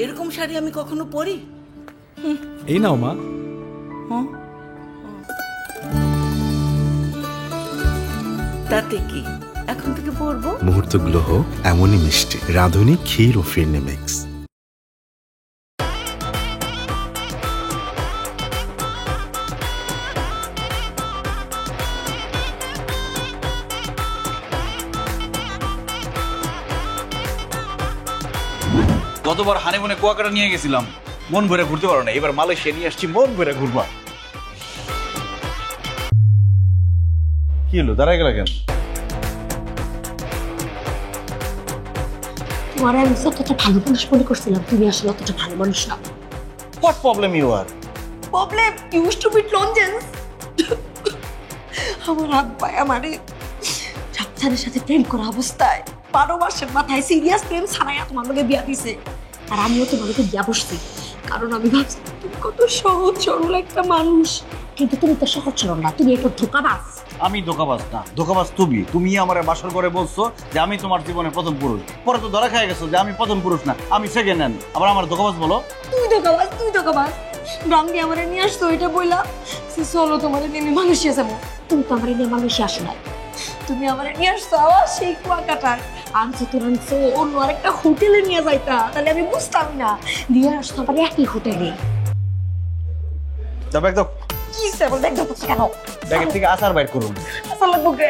এরকম শাড়ি আমি কখনো পরি? এই নাও মা। তাতে কি, এখন থেকে পরবো। মুহূর্তগুলো হোক এমনই মিষ্টি। রাঁধুনি ক্ষীর ও ফিরনি মিক্স। গতবার হানিমুনে কুয়াকাটা নিয়ে গেছিলাম, মন ভরে ঘুরতে পারো না। এবার মালয়েশিয়া নিয়ে আসছি, মন ভরে ঘুরবা। কি হলো, দাঁড়ায় গেল কেন? তোমার আমি যতটা ভালো মানুষ মনে করছিলাম, তুমি আসলে অতটা ভালো মানুষ না। What problem you are? Problem use to be লনজেন্স। আমার আব্বা আমারে রাফসানের সাথে প্রেম করা অবস্থায় 12 মাসের মাথায় সিরিয়াস প্রেম ছাড়াইয়া তোমার লগে বিয়া দিছে। আর আমিও তোমার লগে বিয়া বসছি, কারণ আমি ভাবছি তুমি কত সহজ সরল একটা মানুষ। কিন্তু তুমি তো সহজ সরল না, তুমি একটা ধোঁকাবাজ। আমি ধোকাবাজ না, ধোকাবাজ তুমি। তুমি আমার বাসর করে বলছো যে আমি তোমার জীবনের প্রথম পুরুষ, পরে তো ধরা খাই গেছো যে আমি প্রথম পুরুষ না, আমি সেকেন্ড হ্যান্ড। আবার আমার ধোকাবাজ বলো? তুই ধোঁকাবাজ, তুই ধোঁকাবাজ। গাঙ্গি আমারে নিয়ে আসতো এটা বইলা চলো তোমারে নিয়ে মালয়েশিয়া যাবো। তুমি তো আমারে নিয়ে মালয়েশিয়া আসো নাই, তুমি আমারে নিয়ে আসছো আবার সেই কুয়াকাটার। আনছো তো আনছো অন্য আরেকটা হোটেলে নিয়ে যাইতা, তাহলে আমি বুঝতাম না। নিয়ে আসতো আবার একই হোটেলে। ব্যাগ দাও। কি সেবল ব্যাগ ধরতেছ কেন? ব্যাগের থেকে আচার বাইর করুন। আসার লাগবো কে?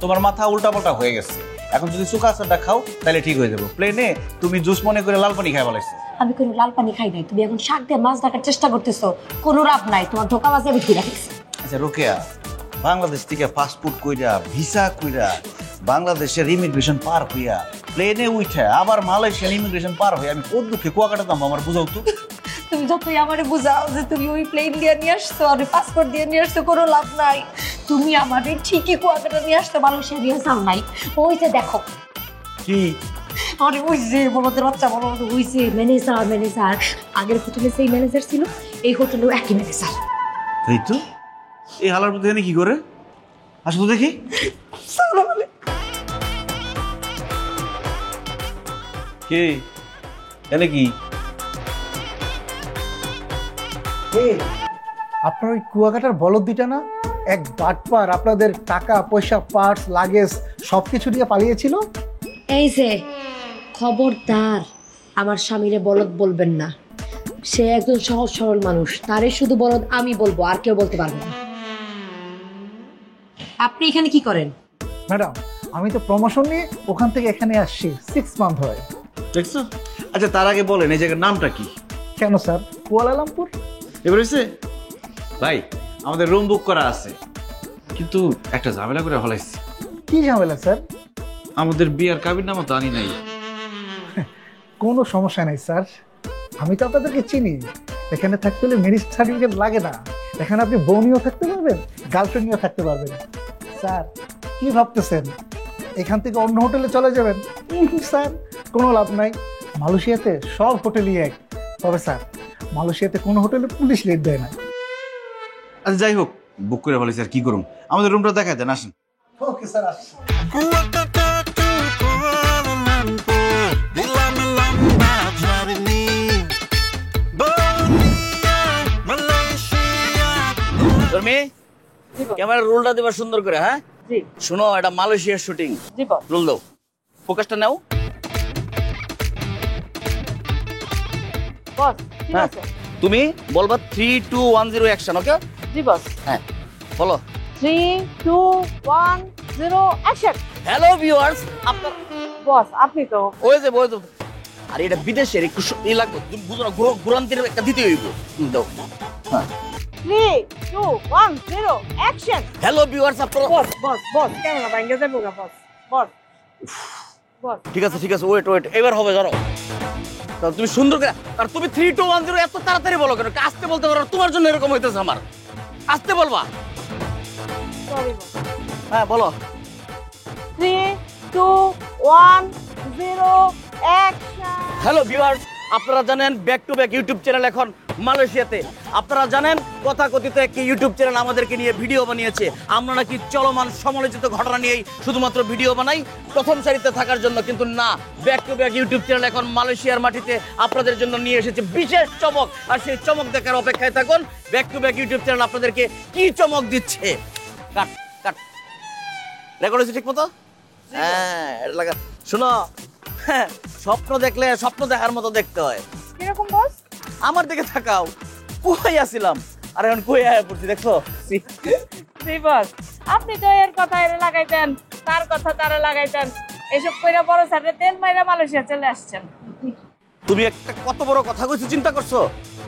তোমার মাথা উল্টা পাল্টা হয়ে গেছে। এখন যদি চুকা আচারটা খাও তাহলে ঠিক হয়ে যাবে। প্লেনে তুমি জুস মনে করে লাল পানি খাই বলাইছো। আমি কোনো লাল পানি খাই নাই, তুমি এখন শাক দিয়ে মাছ ডাকার চেষ্টা করতেছো। কোনো লাভ নাই, তোমার ধোঁকাবাজে আমি ঘুরে গেছি। আচ্ছা রোকেয়া, বাংলাদেশ থেকে পাসপোর্ট কইরা, ভিসা কইরা, বাংলাদেশের ইমিগ্রেশন পার হইয়া, প্লেনে উঠে আবার মালয়েশিয়ার ইমিগ্রেশন পার হয়ে আমি কোন দুঃখে কুয়াকাটা দাম আমার বুঝাও তো। তুমি যতই আমারে বুঝাও যে তুমি ওই প্লেন দিয়ে নিয়ে আসছো আর পাসপোর্ট দিয়ে নিয়ে আসছো, কোনো লাভ নাই। তুমি আমারে ঠিকই কুয়াকাটা নিয়ে আসতে মালয়েশিয়া নিয়ে যাও নাই। ওই যে দেখো কি, আরে ওই যে বলদের বাচ্চা বলো, ওই যে ম্যানেজার আগের হোটেলে সেই ম্যানেজার ছিল, এই হোটেলেও একই ম্যানেজার। তাই তো? এই হালার মধ্যে এনে কি করে? আসো দেখি। কে এনে কি? আপনার ওই কুয়াকাটার বলদ দুইটা না, এক বাটপার আপনাদের টাকা পয়সা পার্স লাগেজ সবকিছু দিয়ে পালিয়েছিল। এই যে খবরদার আমার স্বামীরে বলদ বলবেন না। সে একজন সহজ সরল মানুষ, তারে শুধু বলদ আমি বলবো, আর কেউ বলতে পারবে না। আপনি এখানে কি করেন? ম্যাডাম, আমি তো প্রমোশন নিয়ে ওখান থেকে এখানে আসছি, 6 মান্থ হয়। দেখছো? আচ্ছা তার আগে বলেন এই জায়গার নামটা কি? কেন স্যার, কুয়ালালামপুর। এবার হয়েছে ভাই, আমাদের রুম বুক করা আছে, কিন্তু একটা ঝামেলা করে ফলাইছি। কি ঝামেলা স্যার? আমাদের বিয়ার কাবির নামও তো আনি নাই। কোনো সমস্যা নেই স্যার, আমি তো আপনাদেরকে চিনি। এখানে থাকতে হলে ম্যারেজ সার্টিফিকেট লাগে না। এখানে আপনি বউ নিয়েও থাকতে পারবেন, গার্লফ্রেন্ড নিয়েও থাকতে পারবেন। স্যার কি ভাবতেছেন এখান থেকে অন্য হোটেলে চলে যাবেন? স্যার কোনো লাভ নাই, মালয়েশিয়াতে সব হোটেলই এক। তবে স্যার মালয়েশিয়াতে কোনো হোটেলে পুলিশ রেড দেয় না। আচ্ছা যাই হোক, বুক করে ফেলেছি, আর কি করুন। আমাদের রুমটা দেখা দেন, আসেন। ওকে স্যার, আসছি। ক্যামেরা রোলটা দেবা সুন্দর করে। হ্যাঁ শুনো, এটা মালয়েশিয়ার শুটিং। রোল দাও, ফোকাসটা নাও। হ্যাঁ তুমি বলবা 3 2 1 0 অ্যাকশন। ওকে জি বস। হ্যাঁ বলো 3 2 1 0 অ্যাকশন। হ্যালো ভিউয়ার্স, আপনার বস আপনি তো ওই যে বই তো। আর এটা বিদেশের একটু ই লাগবে, তুমি বুঝো না, ঘুরান্তির একটা দিতে হইব। দাও। হ্যাঁ 3 2 1 0 অ্যাকশন। হ্যালো ভিউয়ার্স, আপনারা বস বস বস ক্যামেরা ভাঙ্গে যাবো না বস। বস বস ঠিক আছে ওয়েট এবার হবে। ধরো তুমি সুন্দর করে, আর তুমি 3 2 1 0 এত তাড়াতাড়ি বলো কেন? আস্তে বলতে পারো, তোমার জন্য এরকম হইতেছে। আমার আস্তে বলবা। Sorry boss. হ্যাঁ বলো 3 2 1 0 অ্যাকশন। হ্যালো ভিউয়ার্স, আপনারা জানেন back to back YouTube channel এখন মালয়েশিয়াতে। আপনারা জানেন তথাকথিত একটি ইউটিউব চ্যানেল আমাদেরকে নিয়ে ভিডিও বানিয়েছে। আমরা নাকি চলমান সমালোচিত ঘটনা নিয়েই শুধুমাত্র ভিডিও বানাই প্রথম সারিতে থাকার জন্য, কিন্তু না, back to back YouTube channel এখন মালয়েশিয়ার মাটিতে আপনাদের জন্য নিয়ে এসেছে বিশেষ চমক। আর সেই চমক দেখার অপেক্ষায় থাকুন। Back to back YouTube channel আপনাদেরকে কি চমক দিচ্ছে। কাট কাট রেকর্ড হয়েছে ঠিক মতো? হ্যাঁ, এটা লাগা। শোনো, হ্যাঁ, স্বপ্ন দেখলে স্বপ্ন দেখার মতো দেখতে হয়। কিরকম বস? আমার দিকে তাকাও, কই আসছিলাম আর এখন কই আয়া পড়ছি দেখছো? জি বস, আপনি তো এর কথা এর লাগাইতেন, তার কথা তারা লাগাইতেন, এসব কইরা বড় স্যারে তেল মাইরা মালয়েশিয়া চলে আসছেন। তুমি একটা কত বড় কথা কইছো চিন্তা করছো?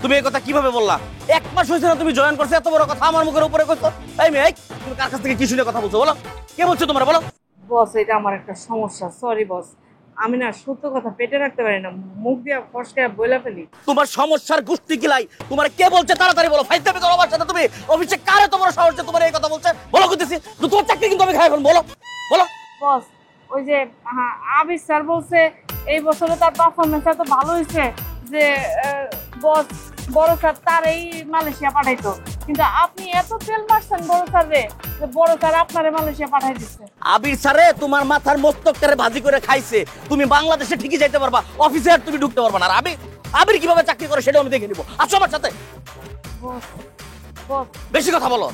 তুমি এই কথা কিভাবে বললা? 1 মাস হয়েছে না তুমি জয়েন করছো, এত বড় কথা আমার মুখের উপরে কইছো? এই মেয়ে, তুমি কার কাছ থেকে কি শুনে কথা বলছো বলো? কে বলছো তোমরা বলো? বস, এটা আমার একটা সমস্যা, সরি বস। আমি না সত্য কথা পেটে রাখতে পারি না, মুখ দিয়ে ফসকে বলে ফেলি। তোমার সমস্যার গোষ্ঠী কিলাই? তোমার কে বলছে তাড়াতাড়ি বলো। ফাইজলামি করো আমার সাথে তুমি। অফিসে কারে তোমার সাহস যে তোমার এই কথা বলছে? বলো কইতেছি, তোমার চাকরি কিন্তু আমি খাই এখন। বলো বলো। বস, ওই যে আবির স্যার বলছে এই বছরে তার পারফরমেন্স এত ভালো হয়েছে যে বস বড় স্যার তার এই মালয়েশিয়া পাঠাইতো, কিন্তু আপনি এত তেল মারছেন বড় স্যারে যে বড় স্যার আপনারে মালয়েশিয়া পাঠাই দিচ্ছে। আবির স্যারে তোমার মাথার মস্তকটারে ভাজি করে খাইছে। তুমি বাংলাদেশে ঠিকই যাইতে পারবা, অফিসে আর তুমি ঢুকতে পারবা না। আর আবির কিভাবে চাকরি করে সেটাও আমি দেখে নিবো। আসো আমার সাথে। বস বস বেশি কথা বলো,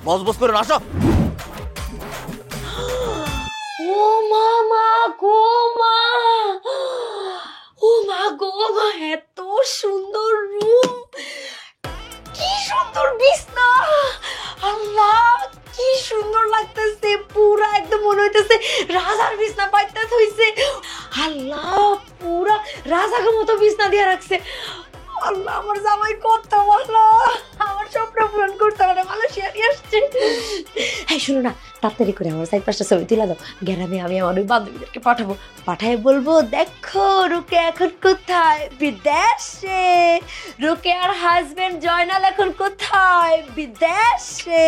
বস বস করে না, আসো। ও মামা গো মা, ও মা গো মা, এত সুন্দর রুম, কি সুন্দর বিছনা, আল্লাহ কি সুন্দর লাগতেছে, পুরা একদম মনে হইতেছে রাজার বিছনা পাইতে হইছে। আল্লাহ, পুরা রাজার মতো বিছনা দিয়ে রাখছে। আল্লাহ, আমার জামাই কত ভালো, আমার স্বপ্ন পূরণ করতে পারে, মালয়েশিয়া নিয়ে আসছে। হ্যাঁ শোনো না, তাড়াতাড়ি করে আমার 4-5টা ছবি তুলে দাও, গ্রামে আমি আমার বান্ধবীদেরকে পাঠাবো, পাঠায় বলবো দেখো রুকে এখন কোথায়, বিদেশে। রুকে আর হাজবেন্ড জয়নাল এখন কোথায়, বিদেশে।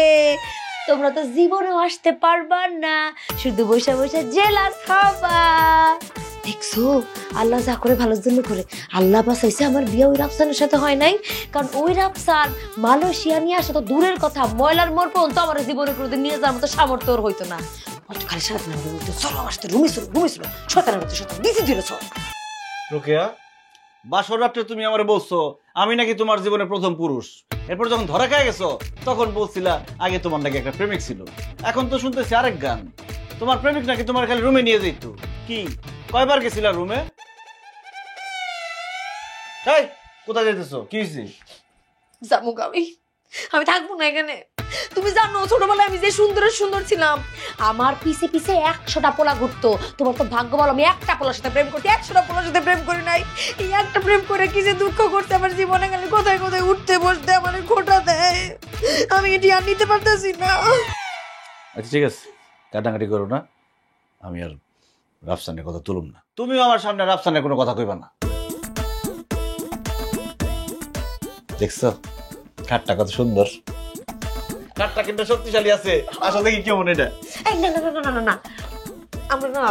তোমরা তো জীবনেও আসতে পারবা না, শুধু বসে বসে জেলাস হবা। দেখছো, আল্লাহ যা করে ভালোর জন্য করে। আল্লাহ বাঁচাইছে আমার বিয়ে ওই রাফসানের সাথে হয় নাই, কারণ ওই রাফসান মালয়েশিয়া নিয়ে আসা তো দূরের কথা, ময়লার মোড় পর্যন্ত আমার জীবনে কোনোদিন নিয়ে যাওয়ার মতো সামর্থ্য ওর হইতো না। খালি সারাদিন আমাকে বলতো চলো আসতে, রুমে ছিল শয়তানের মতো শয়তান দিছি দিল চল। রোকেয়া, বাসর রাত্রে তুমি আমারে বলছো আমি নাকি তোমার জীবনের প্রথম পুরুষ। এরপর যখন ধরা খেয়ে গেছো তখন বলছিলা আগে তোমার নাকি একটা প্রেমিক ছিল। এখন তো শুনতেছি আরেক গান, তোমার প্রেমিক নাকি তোমার খালি রুমে নিয়ে যেত। কি, কয়বার গেছিলা রুমে? এই কোথায় যেতেছো? কি হয়েছে? জামুক আমি থাকবো না এখানে। তুমি জানো ছোটবেলায় আমি যে সুন্দর ছিলাম, আমার পিছে পিছে 100টা পোলা ঘুরতো। তোমার তো ভাগ্য ভালো, আমি একটা পোলার সাথে প্রেম করতে, 100টা পোলার সাথে প্রেম করি নাই। এই একটা প্রেম করে কি যে দুঃখ করতে আমার জীবনে, গেলে কোথায় কোথায় উঠতে বসতে আমার খোটা দেয়, আমি এটি আর নিতে পারতেছি না। আচ্ছা ঠিক আছে, কাটাকাটি করো না, আমি আর রাফসানের কথা তুলুম না। তুমিও আমার সামনে রাফসানের কোনো কথা কইবা না। দেখছো খাটটা কত সুন্দর, খাটটা কিন্তু শক্তিশালী আছে। আসলে কি কেমন এটা? এই না না না না না, আমরা না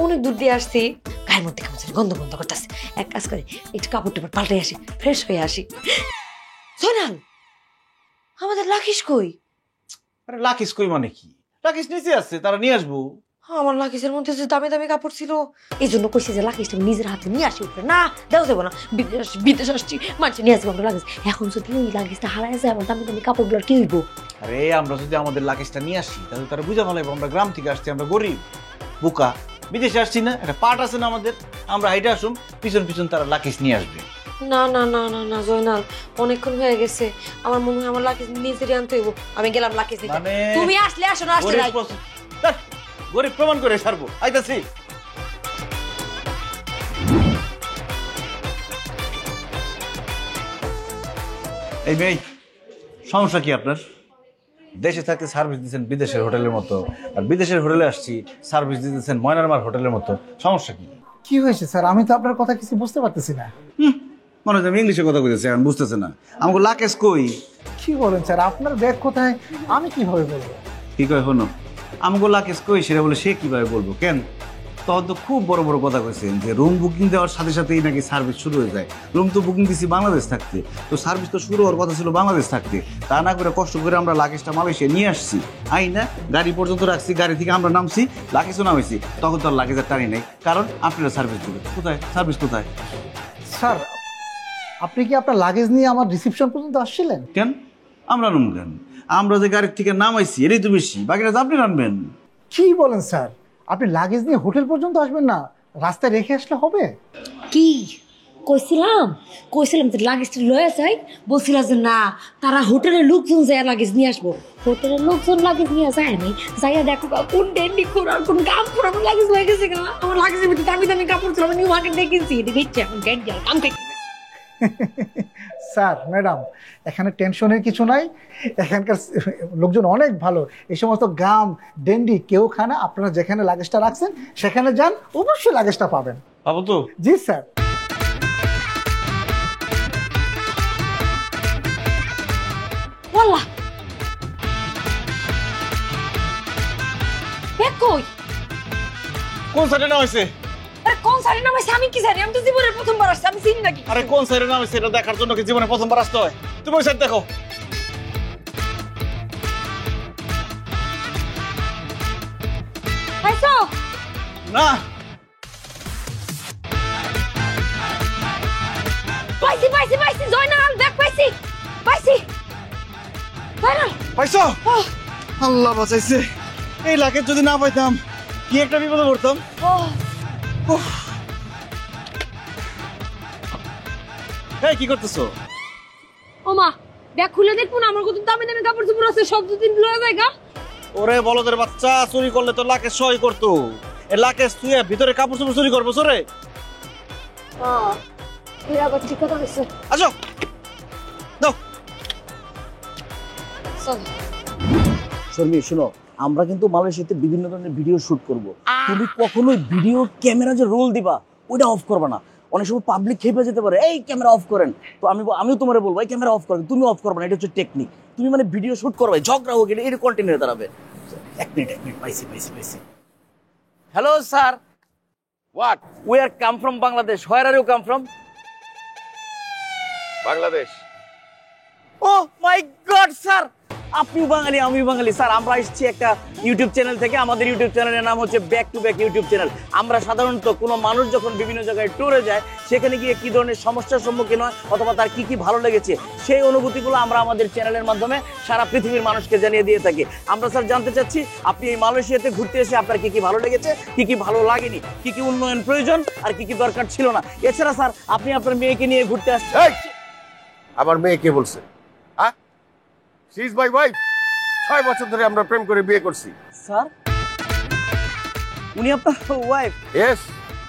অনেক দূর দিয়ে আসছি, গায়ের মধ্যে কেমন গন্ধ গন্ধ করতেছে। এক কাজ করি, একটু কাপড় টাপড় পাল্টে আসি, ফ্রেশ হয়ে আসি। সোনাল, আমাদের লাকিস কই? আরে লাকিস কই মানে কি? লাকিস নিচে আছে, তারা নিয়ে আসবো। আমার লাকিসের মধ্যে যে দামি দামি কাপড় ছিল, এই জন্য কইছে যে লাকিসটা নিজের হাতে নিয়ে আসি। উপরে না দেওয়া যাবো না, বিদেশ আসছি, মানুষ নিয়ে আসবো আমরা লাকিস। এখন যদি ওই লাকিসটা হারায় যায়, আমার দামি দামি কাপড়গুলো কি হইব? আরে আমরা যদি আমাদের লাকিসটা নিয়ে আসি তাহলে তারা বুঝা ভালো, আমরা গ্রাম থেকে আসছি, আমরা গরিব বোকা, বিদেশে আসছি না, একটা পার্ট আছে না আমাদের, আমরা হাইটে আসুম, পিছন পিছন তারা লাকিস নিয়ে আসবে। না না না না না জয়নাল, অনেকক্ষণ হয়ে গেছে, আমার মনে হয় আমার লাকিস নিজেরই আনতে হইব। আমি গেলাম লাকিস নিতে। মানে তুমি আসলে আসো, না আসলে নাই। গরিব প্রমাণ করে ছাড়বো, আইতাছি। এই মেয়ে, সমস্যা কি আপনার? দেশে থাকতে সার্ভিস দিচ্ছেন বিদেশের হোটেলের মতো, আর বিদেশের হোটেলে আসছি সার্ভিস দিতেছেন ময়নারমার হোটেলের মতো, সমস্যা কি? কি হয়েছে স্যার? আমি তো আপনার কথা কিছু বুঝতে পারতেছি না। মনে হচ্ছে আমি ইংলিশে কথা কইতেছি, এখন বুঝতেছে না। আমাকে লাকেশ কই? কি বলেন স্যার? আপনার ব্যাগ কোথায় আমি কিভাবে বলবো? কি কয় হনো, আমাকে লাকেশ কই সেটা বলে সে কিভাবে বলবো? কেন তখন তো খুব বড় বড় কথা কইছেন যে রুম বুকিং দেওয়ার সাথে সাথেই নাকি সার্ভিস শুরু হয়ে যায়। রুম তো বুকিং দিছি বাংলাদেশ থাকতে, তো সার্ভিস তো শুরু হওয়ার কথা ছিল বাংলাদেশ থাকতে। তা না করে কষ্ট করে আমরা লাগেজটা মালয়েশিয়া নিয়ে আসছি, আই না গাড়ি পর্যন্ত রাখছি, গাড়ি থেকে আমরা নামছি, লাগেজও নামাইছি, তখন তো আর লাগেজের টানি নেই, কারণ আপনারা সার্ভিস দিবেন। কোথায় সার্ভিস কোথায়? স্যার, আপনি কি আপনার লাগেজ নিয়ে আমার রিসিপশন পর্যন্ত আসছিলেন? কেন আমরা নাম কেন? আমরা যে গাড়ির থেকে নামাইছি এটাই তো বেশি, বাকিটা তো আপনি নামবেন। কি বলেন স্যার? আপনি লাগেজ নিয়ে হোটেল পর্যন্ত আসবেন না, রাস্তায় রেখে আসলে হবে? কি কইছিলাম তো লাগেজটা লয়ে যাই, বলছিলাম যে না, তারা হোটেলের লোকজন যায় লাগেজ নিয়ে আসবো। হোটেলের লোকজন লাগেজ নিয়ে যায় নাই, যাইয়া দেখো কোন ডেন্ডি খোরার কোন কাম খোরা আমার লাগেজ হয়ে গেছে গা। আমার লাগেজের ভিতরে দামি দামি কাপড় ছিল, আমি নিউ মার্কেট দেখেছি, এটা দেখছি এখন ডেন্ডি আর কাম খাইছি। স্যার, ম্যাডাম, এখানে টেনশনের কিছু নাই, এখানকার লোকজন অনেক ভালো। এই সমস্ত গাম ডেন্ডি কেউ খায় না। আপনারা যেখানে লাগেজটা রাখছেন সেখানে যান, অবশ্যই লাগেজটা পাবেন। পাবো তো? জি স্যার। ওয়াল্লাহ ব্যাগ কই? কোন সাইডে নামাইছে? আরে কোন সাইডে নামাইছে আমি কি জানি? আমি তো জীবনের প্রথমবার আসছি, আমি চিনি নাকি? আরে কোন সাইডে নামাইছে এটা দেখার জন্য কি জীবনে প্রথমবার আসতে হয়? তুমি ওই সাইড দেখো। পাইছো? না, পাইছি পাইছি পাইছি, জয়নাল ব্যাগ পাইছি পাইছি। জয়নাল পাইছো? আল্লাহ বাঁচাইছে। এই লাগেজ যদি না পাইতাম কি একটা বিপদে পড়তাম। এই কি করতেছো? ওমা, ব্যাগ খুলে দেখবো না? আমার কত দামি দামি কাপড় চোপড় আছে, সব দুদিন লয়ে যায় গা। ওরে বলদের বাচ্চা, চুরি করলে তো লাগেজ সই করতো। এই লাগেজ তুই ভিতরে কাপড় চোপড় চুরি করবো সরে? এরা আবার ঠিক কথা কইছে। আসো দাও। চল। শর্মি শোনো, আমরা কিন্তু মালয়েশিয়াতে বিভিন্ন ধরনের ভিডিও শুট করব। তুমি কখনোই ভিডিও ক্যামেরা যে রোল দিবা ওটা অফ করবে না। অনেক সময় পাবলিক খেপে যেতে পারে, এই ক্যামেরা অফ করেন। তো আমিও তোমারে বলবো এই ক্যামেরা অফ করেন, তুমি অফ করবে না। এটা হচ্ছে টেকনিক। তুমি মানে ভিডিও শুট করবে, ঝগড়া হোক, এটা কন্টিনিউ দাঁড়াবে। এক মিনিট, পাইছি। Hello sir, What? we are come from Bangladesh. Where are you come from? Bangladesh. Oh my God, sir, আপনি বাঙালি আমি বাঙালি। স্যার, আমরা এসেছি একটা ইউটিউব চ্যানেল থেকে। আমাদের ইউটিউব চ্যানেলের নাম হচ্ছে back to back YouTube channel. আমরা সাধারণত কোনো মানুষ যখন বিভিন্ন জায়গায় ট্যুরে যায়, সেখানে গিয়ে কি ধরনের সমস্যার সম্মুখীন হয় অথবা তার কি কি ভালো লেগেছে, সেই অনুভূতিগুলো আমরা আমাদের চ্যানেলের মাধ্যমে সারা পৃথিবীর মানুষকে জানিয়ে দিয়ে থাকি। আমরা স্যার জানতে চাচ্ছি, আপনি এই মালয়েশিয়াতে ঘুরতে এসে আপনার কি কি ভালো লেগেছে, কি কি ভালো লাগেনি, কি কি উন্নয়ন প্রয়োজন আর কি কি দরকার ছিল না। এছাড়া স্যার, আপনি আপনার মেয়েকে নিয়ে ঘুরতে আসছেন। এই, আমার মেয়ে কে বলছে? হ্যাঁ, শি ইজ মাই ওয়াইফ। 6 বছর ধরে আমরা প্রেম করে বিয়ে করছি। স্যার, উনি আপনার wife? Yes.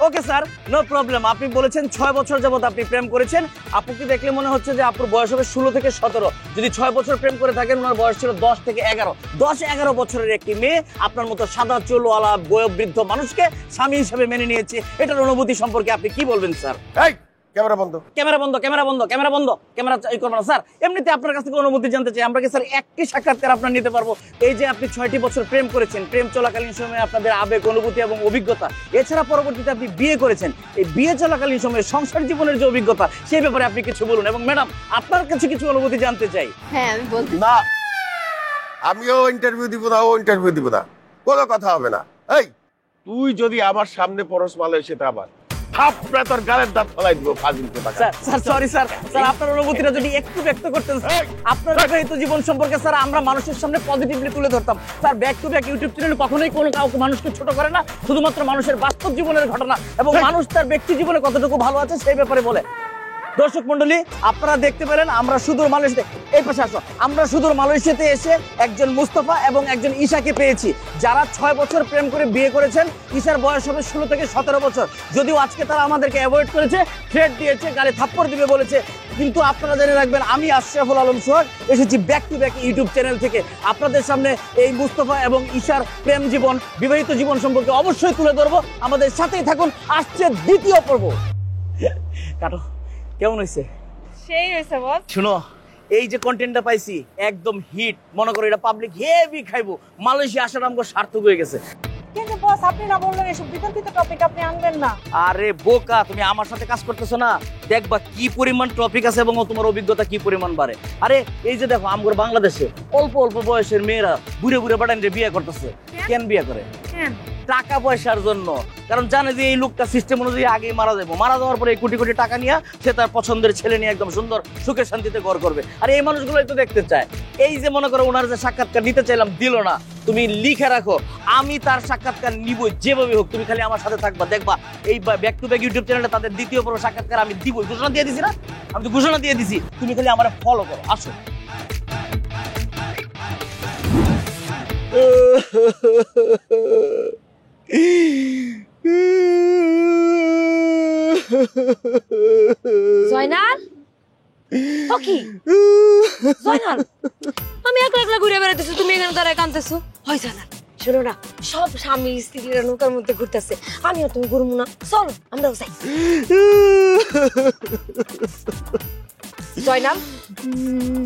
Okay sir, no problem. আপনি বলেছেন 6 বছর যাবত আপনি প্রেম করেছেন। আপুকে দেখলে মনে হচ্ছে যে আপনার বয়স হবে 16 থেকে 17। যদি 6 বছর প্রেম করে থাকেন, ওনার বয়স ছিল 10 থেকে 11। 10-11 বছরের একটি মেয়ে আপনার মতো সাদা চুলওয়ালা বয়োবৃদ্ধ মানুষকে স্বামী হিসেবে মেনে নিয়েছে। এটার অনুভূতি সম্পর্কে আপনি কি বলবেন স্যার? এই, ক্যামেরা বন্ধ। ক্যামেরা এই করবেন না স্যার। এমনিতে আপনার কাছ থেকে অনুমতি জানতে চাই। আমরা কি স্যার একটি সাক্ষাৎকার আপনার নিতে পারবো? এই যে আপনি 6টি বছর প্রেম করেছেন, প্রেম চলাকালীন সময়ে আপনাদের আবেগ, অনুভূতি এবং অভিজ্ঞতা, এছাড়া পরবর্তীতে আপনি বিয়ে করেছেন, এই বিয়ে চলাকালীন সময়ে সংসার জীবনের যে অভিজ্ঞতা, সেই ব্যাপারে আপনি কিছু বলুন। এবং ম্যাডাম, আপনার কাছে কিছু অনুভূতি জানতে চাই। হ্যাঁ, আমি বলতে না, আমিও ইন্টারভিউ দিব না, ও ইন্টারভিউ দিব না, কোনো কথা হবে না। এই, তুই যদি আমার সামনে পরশ মালয়েশিয়াতে আবার থাপড়ে তোর গালের দাঁত ফলাই দিব, ফাজিল কোথাকার। স্যার সরি স্যার, আপনার অনুভূতিটা যদি একটু ব্যক্ত করতেন। আপনার বিবাহিত জীবন সম্পর্কে স্যার আমরা মানুষের সামনে পজিটিভলি তুলে ধরতাম। Sir, back to back YouTube channel কখনোই কোনো কাউকে মানুষকে ছোট করে না, শুধুমাত্র মানুষের বাস্তব জীবনের ঘটনা এবং মানুষ তার ব্যক্তি জীবনে কতটুকু ভালো আছে সেই ব্যাপারে বলে। দর্শক মন্ডলী, আপনারা দেখতে পেলেন আমরা সুদূর মালয়েশিয়াতে, এই পাশে আসো, আমরা সুদূর মালয়েশিয়াতে এসে একজন মুস্তাফা এবং একজন ঈশাকে পেয়েছি, যারা 6 বছর প্রেম করে বিয়ে করেছেন। ঈশার বয়স হবে 16 থেকে 17 বছর। যদিও আজকে তারা আমাদেরকে অ্যাভয়েড করেছে, থ্রেট দিয়েছে, গালে থাপ্পড় দিবে বলেছে, কিন্তু আপনারা জেনে রাখবেন, আমি আশরাফুল আলম সোহাগ এসেছি back to back YouTube channel থেকে আপনাদের সামনে এই মুস্তাফা এবং ঈশার প্রেম জীবন, বিবাহিত জীবন সম্পর্কে অবশ্যই তুলে ধরবো। আমাদের সাথেই থাকুন, আসছে দ্বিতীয় পর্ব। কাটো, কেমন হয়েছে? সেই হয়েছে বস। শুনো, এই যে কন্টেন্টটা পাইছি একদম হিট, মনে করো এটা পাবলিক হেভি খাইবো। মালয়েশিয়া আসার আমাকে সার্থক হয়ে গেছে। কিন্তু বস আপনি না বললেন এসব বিতর্কিত টপিক আপনি আনবেন না। আরে বোকা, তুমি আমার সাথে কাজ করতেছো না, দেখবা কি পরিমাণ টপিক আছে এবং তোমার অভিজ্ঞতা কি পরিমাণ বাড়ে। আরে এই যে দেখো আমগর বাংলাদেশে অল্প অল্প বয়সের মেয়েরা বুড়ে বুড়ে বাটানরে বিয়ে করতেছে। কেন বিয়ে করে? টাকা পয়সার জন্য। কারণ জানে যে এই লোকটা সিস্টেম অনুযায়ী আগেই মারা যাবো, মারা যাওয়ার পরে এই কোটি কোটি টাকা নিয়ে সে তার পছন্দের ছেলে নিয়ে একদম সুন্দর সুখে শান্তিতে ঘর করবে। আর এই মানুষগুলোই তো দেখতে চায়। এই যে মনে করো ওনার যে সাক্ষাৎকার নিতে চাইলাম দিল না, তুমি লিখে রাখো আমি তার সাক্ষাৎকার নিবই যেভাবে হোক। তুমি খালি আমার সাথে থাকবা, দেখবা এই ব্যাক টু ব্যাক ইউটিউব চ্যানেলে তাদের দ্বিতীয় পর্ব সাক্ষাৎকার আমি দিবই। ঘোষণা দিয়ে দিছি না? আমি তো ঘোষণা দিয়ে দিছি, তুমি খালি আমার ফলো করো। আসো। জয়নাল, ও কি জয়নাল, আমি একলা একলা ঘুরে বেড়াইতেছি, তুমি এখানে দাঁড়ায় কাঁদতেছো। হয় জয়নাল, শোনো না, সব স্বামী স্ত্রীরা নৌকার মধ্যে ঘুরতেছে, আমি আর তুমি ঘুরবো না, চলো আমরাও যাই। জয়নাল,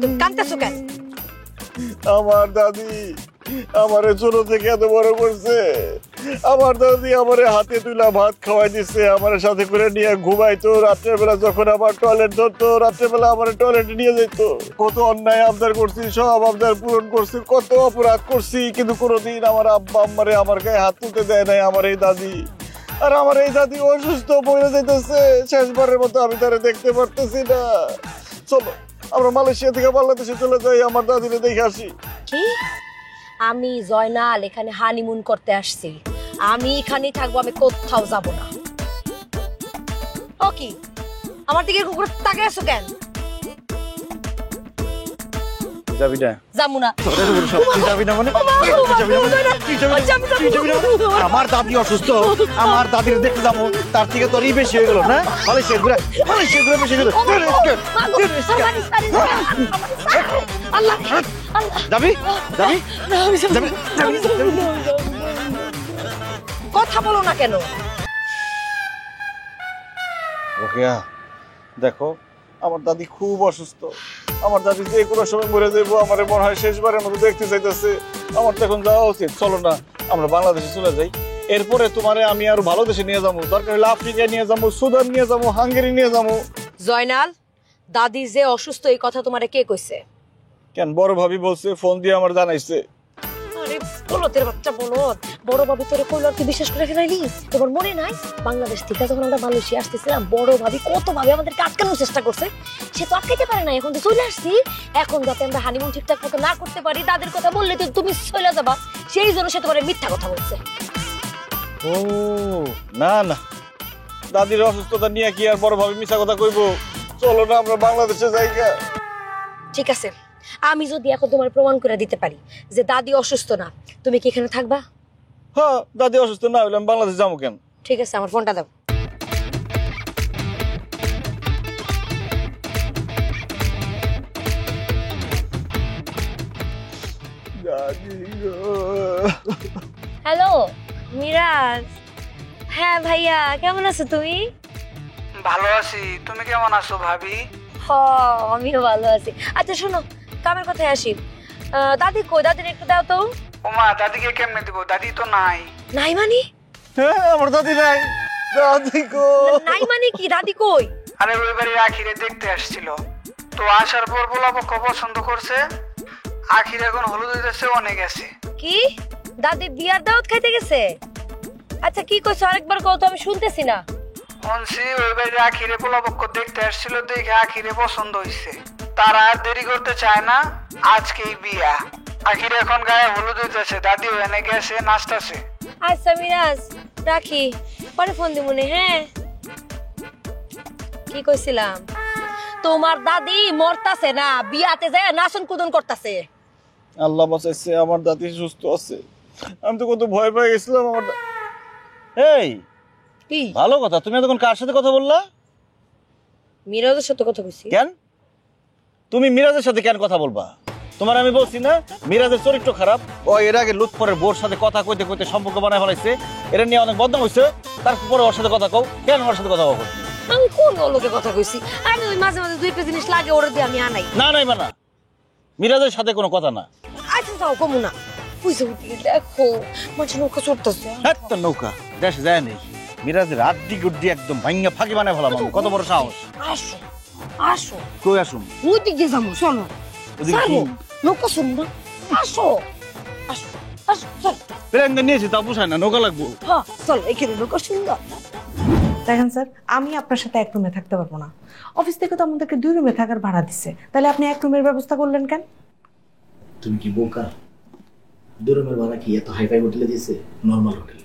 তুমি কাঁদতেছো কেন? আমার দাদি আমারে ছোট থেকে এত বড় করছে। আমার দাদি আমারে হাতে তুলা ভাত খাওয়াই দিচ্ছে, আমার সাথে করে নিয়ে ঘুমাইতো। রাত্রের বেলা যখন আমার টয়লেট ধরতো, রাত্রের বেলা আমার টয়লেটে নিয়ে যেত। কত অন্যায় আবদার করছি, সব আবদার পূরণ করছি, কত অপরাধ করছি, কিন্তু কোনোদিন আমার আব্বা আম্মারে আমার গায়ে হাত তুলতে দেয় নাই আমার এই দাদি। আর আমার এই দাদি অসুস্থ পড়ে যেতেছে, শেষবারের মতো আমি তারা দেখতে পারতেছি না। চলো আমরা মালয়েশিয়া থেকে বাংলাদেশে চলে যাই, আমার দাদিরে দেখে আসি। কি? আমি জয়নাল এখানে হানিমুন করতে আসছি, আমি এখানেই থাকবো, আমি কোথাও যাব না। ও কি, আমার দিকে কুকুর তাকিয়ে আছো কেন? যাবি না? যাবো না। তুই যাবি না মানে? আমার দাদি অসুস্থ, আমার দাদির দেখতে যাবো, তার থেকে তোরই বেশি হয়ে গেল না? মালয়েশিয়া ঘুরে বেশি গেল। আল্লাহ, যাবি যাবি কথা বলো না কেন? রোকেয়া, দেখো আমার দাদি খুব অসুস্থ, আমার দাদি যে কোনো সময় মরে যাবো, আমার মনে হয় শেষবারের মতো দেখতে চাইতেছে। আমার তো এখন যাওয়া উচিত, চলো না আমরা বাংলাদেশে চলে যাই। এরপরে তোমারে আমি আরো ভালো দেশে নিয়ে যাবো, দরকার হলে আফ্রিকায় নিয়ে যাবো, সুদান নিয়ে যাবো, হাঙ্গেরি নিয়ে যাবো। জয়নাল, দাদি যে অসুস্থ এই কথা তোমারে কে কইছে? কেন, বড় ভাবি বলছে, ফোন দিয়ে আমার জানাইছে। আরে বলতের বাচ্চা বলদ, বড় ভাবি তোরে কইলো আর তুই বিশ্বাস করে ফেলাইলি? তোমার মনে নাই বাংলাদেশ থেকে যখন আমরা মালয়েশিয়া আসতেছিলাম, বড় ভাবি কত ভাবে আমাদেরকে আটকানোর চেষ্টা করছে, সে তো আটকাইতে পারে না। এখন তো চলে আসছি, এখন যাতে আমরা হানিমুন ঠিকঠাক মতো না করতে পারি, দাদির কথা বললে তো তুমি চলে যাবা, সেই জন্য সে তোমার মিথ্যা কথা বলছে। ও না না, দাদির অসুস্থতা নিয়ে কি আর বড় ভাবি মিছা কথা কইবো? চলো না আমরা বাংলাদেশে যাই। ঠিক আছে, আমি যদি এখন তোমার প্রমাণ করে দিতে পারি যে দাদি অসুস্থ না, তুমি কি এখানে থাকবা? হ্যাঁ, দাদি অসুস্থ না হইলে আমি বাংলাদেশ যাবো কেন? ঠিক আছে, আমার ফোনটা দাও। হ্যালো মিরাজ। হ্যাঁ ভাইয়া, কেমন আছো তুমি? ভালো আছি, তুমি কেমন আছো ভাবি? আমিও ভালো আছি। আচ্ছা শোনো, কামের কথায় আসি, দাদি কই? দাদির একটু দাও তো। ওমা, দাদিকে কেমনে দিব? দাদি তো নাই। নাই মানে? হ্যাঁ, আমার দাদি নাই। দাদি কই? নাই মানে কি, দাদি কই? আরে ওই বাড়ির আখিরে দেখতে আসছিল, তো আসার পর পোলাপক্ষ পছন্দ করছে, আখির এখন হলুদ হইতেছে, অনেক গেছে। কি, দাদি বিয়ার দাওয়াত খাইতে গেছে? আচ্ছা কি কইছো, আরেকবার কও তো, আমি শুনতেছি না। শুনছি ওই বাড়ির আখিরে পোলাপক্ষ দেখতে আসছিল, দেখে আখিরে পছন্দ হইছে, তারা আর দেরি করতে চায় না, আজকেই বিয়া। আখির এখন গায়ে হলুদ হইতেছে, দাদি ওখানে গেছে, নাচতেছে। আচ্ছা মিরাজ, রাখি, পরে ফোন দিমুনে। হ্যাঁ, কি কইছিলাম, তোমার দাদি মরতাছে না, বিয়াতে যায় নাচন কুদন করতেছে। আল্লাহ বাঁচাইছে, আমার দাদি সুস্থ আছে। আমি তো কত ভয় পেয়ে গেছিলাম। আমার এই কি ভালো কথা, তুমি এতক্ষণ কার সাথে কথা বললা? মিরাজের সাথে কথা কইছি। কেন তুমি মিরাজের সাথে কেন কথা বলবা? তোমার আমি বলছি না মিরাজের চরিত্র খারাপ, ও এর আগে লুৎফরের বোর সাথে কথা কইতে কইতে সম্পর্ক বানায় ফেলাইছে, এটা নিয়ে অনেক বদনাম হইছে। তারপরে ওর সাথে কথা কও, কেন ওর সাথে কথা বলবো? আমি কোন লোকে কথা কইছি? আমি ওই মাঝে মাঝে দুই একটা জিনিস লাগে ওরে দিয়ে আমি আনাই। না নাই মানা, মিরাজের সাথে কোনো কথা না। আচ্ছা যাও কমু না। ওই যে ওদিকে দেখো মাঝে নৌকা চড়তেছে। তো নৌকা দেশে যায় নেই, মিরাজের আড্ডি গুড্ডি একদম ভাঙ্গা ফাঁকি বানায় ফেলাম আমি। কত বড় সাহস! আসো আসো, কই আসুন? ওইদিকে যাবো, চলো ওদিকে কি? চলো, নৌকা শুনবো, আসো আসো আসো, চলো। প্লেন নিয়েছি তা পোষায় না, নৌকা লাগবো। হ্যাঁ চলো, এখানে নৌকা সুন্দর। দেখেন স্যার, আমি আপনার সাথে এক রুমে থাকতে পারবো না। অফিস থেকে তো আমাদেরকে 2 রুমে থাকার ভাড়া দিচ্ছে, তাহলে আপনি 1 রুমের ব্যবস্থা করলেন কেন? তুমি কি বোকা? 2 রুমের ভাড়া কি এত হাইফাই হোটেলে দিয়েছে? Normal hotel.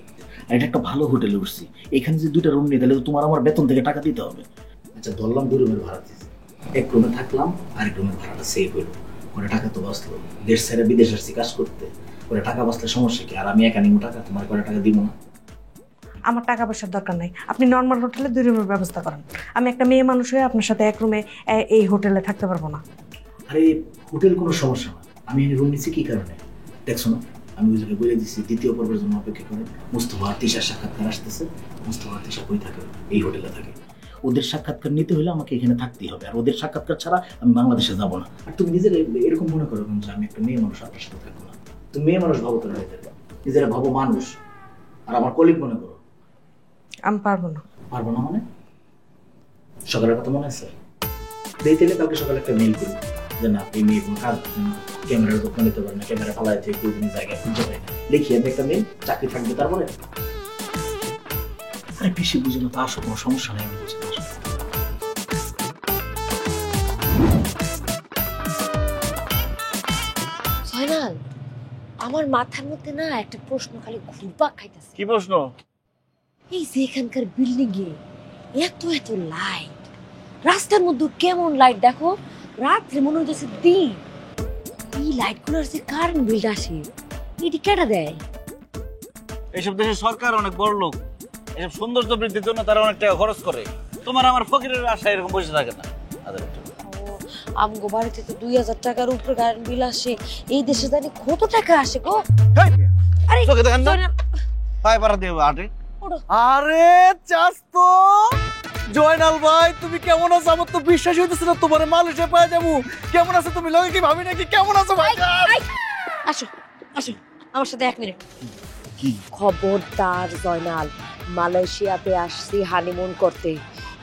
এটা একটা ভালো হোটেলে উঠছি, এখানে যে 2টা রুম নিয়ে তাহলে তো তোমার আমার বেতন থেকে টাকা দিতে হবে। আচ্ছা ধরলাম 2 রুমের ভাড়া দিয়েছে, 1 রুমে থাকলাম, আরেক রুমের ভাড়াটা সেভ হইলো, করে টাকা তো বাঁচলো। দেশ ছেড়ে বিদেশ আসছি কাজ করতে, করে টাকা বাঁচলে সমস্যা কি? আর আমি একা নিবো টাকা, তোমার করে টাকা দিব না। আমার টাকা পয়সার দরকার নাই, আপনি নর্মাল হোটেলে 2 রুমের ব্যবস্থা করেন। আমি একটা মেয়ে মানুষ হয়ে আপনার সাথে 1 রুমে এই হোটেলে থাকতে পারবো না। আরে হোটেল কোনো সমস্যা না, আমি রুম নিচ্ছি কি কারণে দেখছো না? আমি ওই জায়গায় বলে দিচ্ছি 2য় পর্বের জন্য অপেক্ষা করেন। মুস্তফা আর তিশার সাক্ষাৎকার আসতেছে, মুস্তফা আর তিশা কই থাকে? এই হোটেলে থাকে। ওদের সাক্ষাৎকার নিতে হলে আমাকে এখানে থাকতেই হবে, আর ওদের সাক্ষাৎকার ছাড়া আমি বাংলাদেশে যাবো না। আর তুমি নিজের এরকম মনে করো যে আমি একটা মেয়ে মানুষ, আপনার সাথে থাকবো না। তুমি মেয়ে মানুষ ভাবো তো, নিজেরা ভাবো মানুষ, আর আমার কলিগ মনে করো। আমি পারবো না। পারবো না মানে? সকালের কথা মনে আছে? দিতে কালকে সকালে একটা মেইল করি যে না এই মেয়ে কোনো কাজ ক্যামেরার যত্ন নিতে পারে না, ক্যামেরা ফালাই থেকে কেউ কোনো জায়গায় খুঁজে পায় না, লিখি আমি একটা মেয়ে চাকরি থাকবে। তারপরে আরে বেশি বুঝে না তো, আসো কোনো সমস্যা নেই, আমি বুঝে আসো। জয়নাল, আমার মাথার মধ্যে না একটা প্রশ্ন খালি ঘুরপাক খাইতেছে। কি প্রশ্ন? এই যে এখানকার বিল্ডিং এ এত এত লাইট, রাস্তার মধ্যে কেমন লাইট দেখো, রাত্রে মনে হচ্ছে দিন। এই লাইট গুলোর যে কারেন্ট বিল আসে, এটি কেটে দেয়? এইসব দেশের সরকার অনেক বড় লোক, এসব সৌন্দর্য বৃদ্ধির জন্য তারা অনেক টাকা খরচ করে। তোমার আমার ফকিরের আশা এরকম বসে থাকে না। আমগো বাড়িতে তো 2000 টাকার উপরে কারেন্ট বিল আসে, এই দেশে জানি কত টাকা আসে গো। আরে চোখে দেখেন না? জয়নাল, পায়ে পাড়া দিয়ে আটে। ওঠো। আরে চাস্ত জয়নাল ভাই, তুমি কেমন আছো? আমার তো বিশ্বাস হইতেছে না তোমার মালয়েশিয়া পাওয়া যাবো। কেমন আছো তুমি? লগে কি ভাবি নাকি? কেমন আছো ভাই? আসো আসো আমার সাথে 1 মিনিট। খবরদার জয়নাল, মালয়েশিয়াতে আসছি হানিমুন করতে,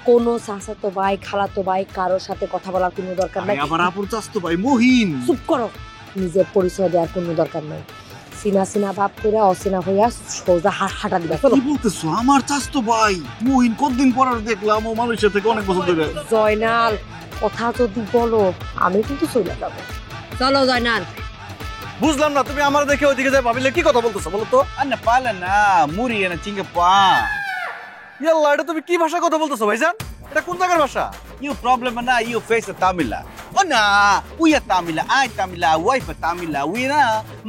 কোনো চাচাতো ভাই খালাতো ভাই কারোর সাথে কথা বলার কোনো দরকার নাই। আমার আপুর চাস্তো ভাই মহিন। চুপ করো, নিজের পরিচয় দেওয়ার কোনো দরকার নাই। সিনা সিনা ভাব করে অসিনা হইয়া সোজা হাঁটা দিবা। কি বলতেছো? আমার চাস্তো ভাই মহিন কতদিন পর দেখলাম, ও মালয়েশিয়া থেকে অনেক বছর ধরে। জয়নাল, কথা যদি বলো আমি কিন্তু চলে যাবো। চলো জয়নাল। বুঝলাম না, তুমি আমার দেখে ওইদিকে যাই ভাবিলে কি কথা বলতেছো বলো তো? আরে পালে না মুড়ি এনে চিংকে পা। ইয়াল্লা, এটা তুমি কি ভাষা কথা বলতেছো ভাইজান? এটা কোন জায়গার ভাষা? You problem na, you face a Tamila. Oh na, we are Tamila, I Tamila, wife a Tamila, we na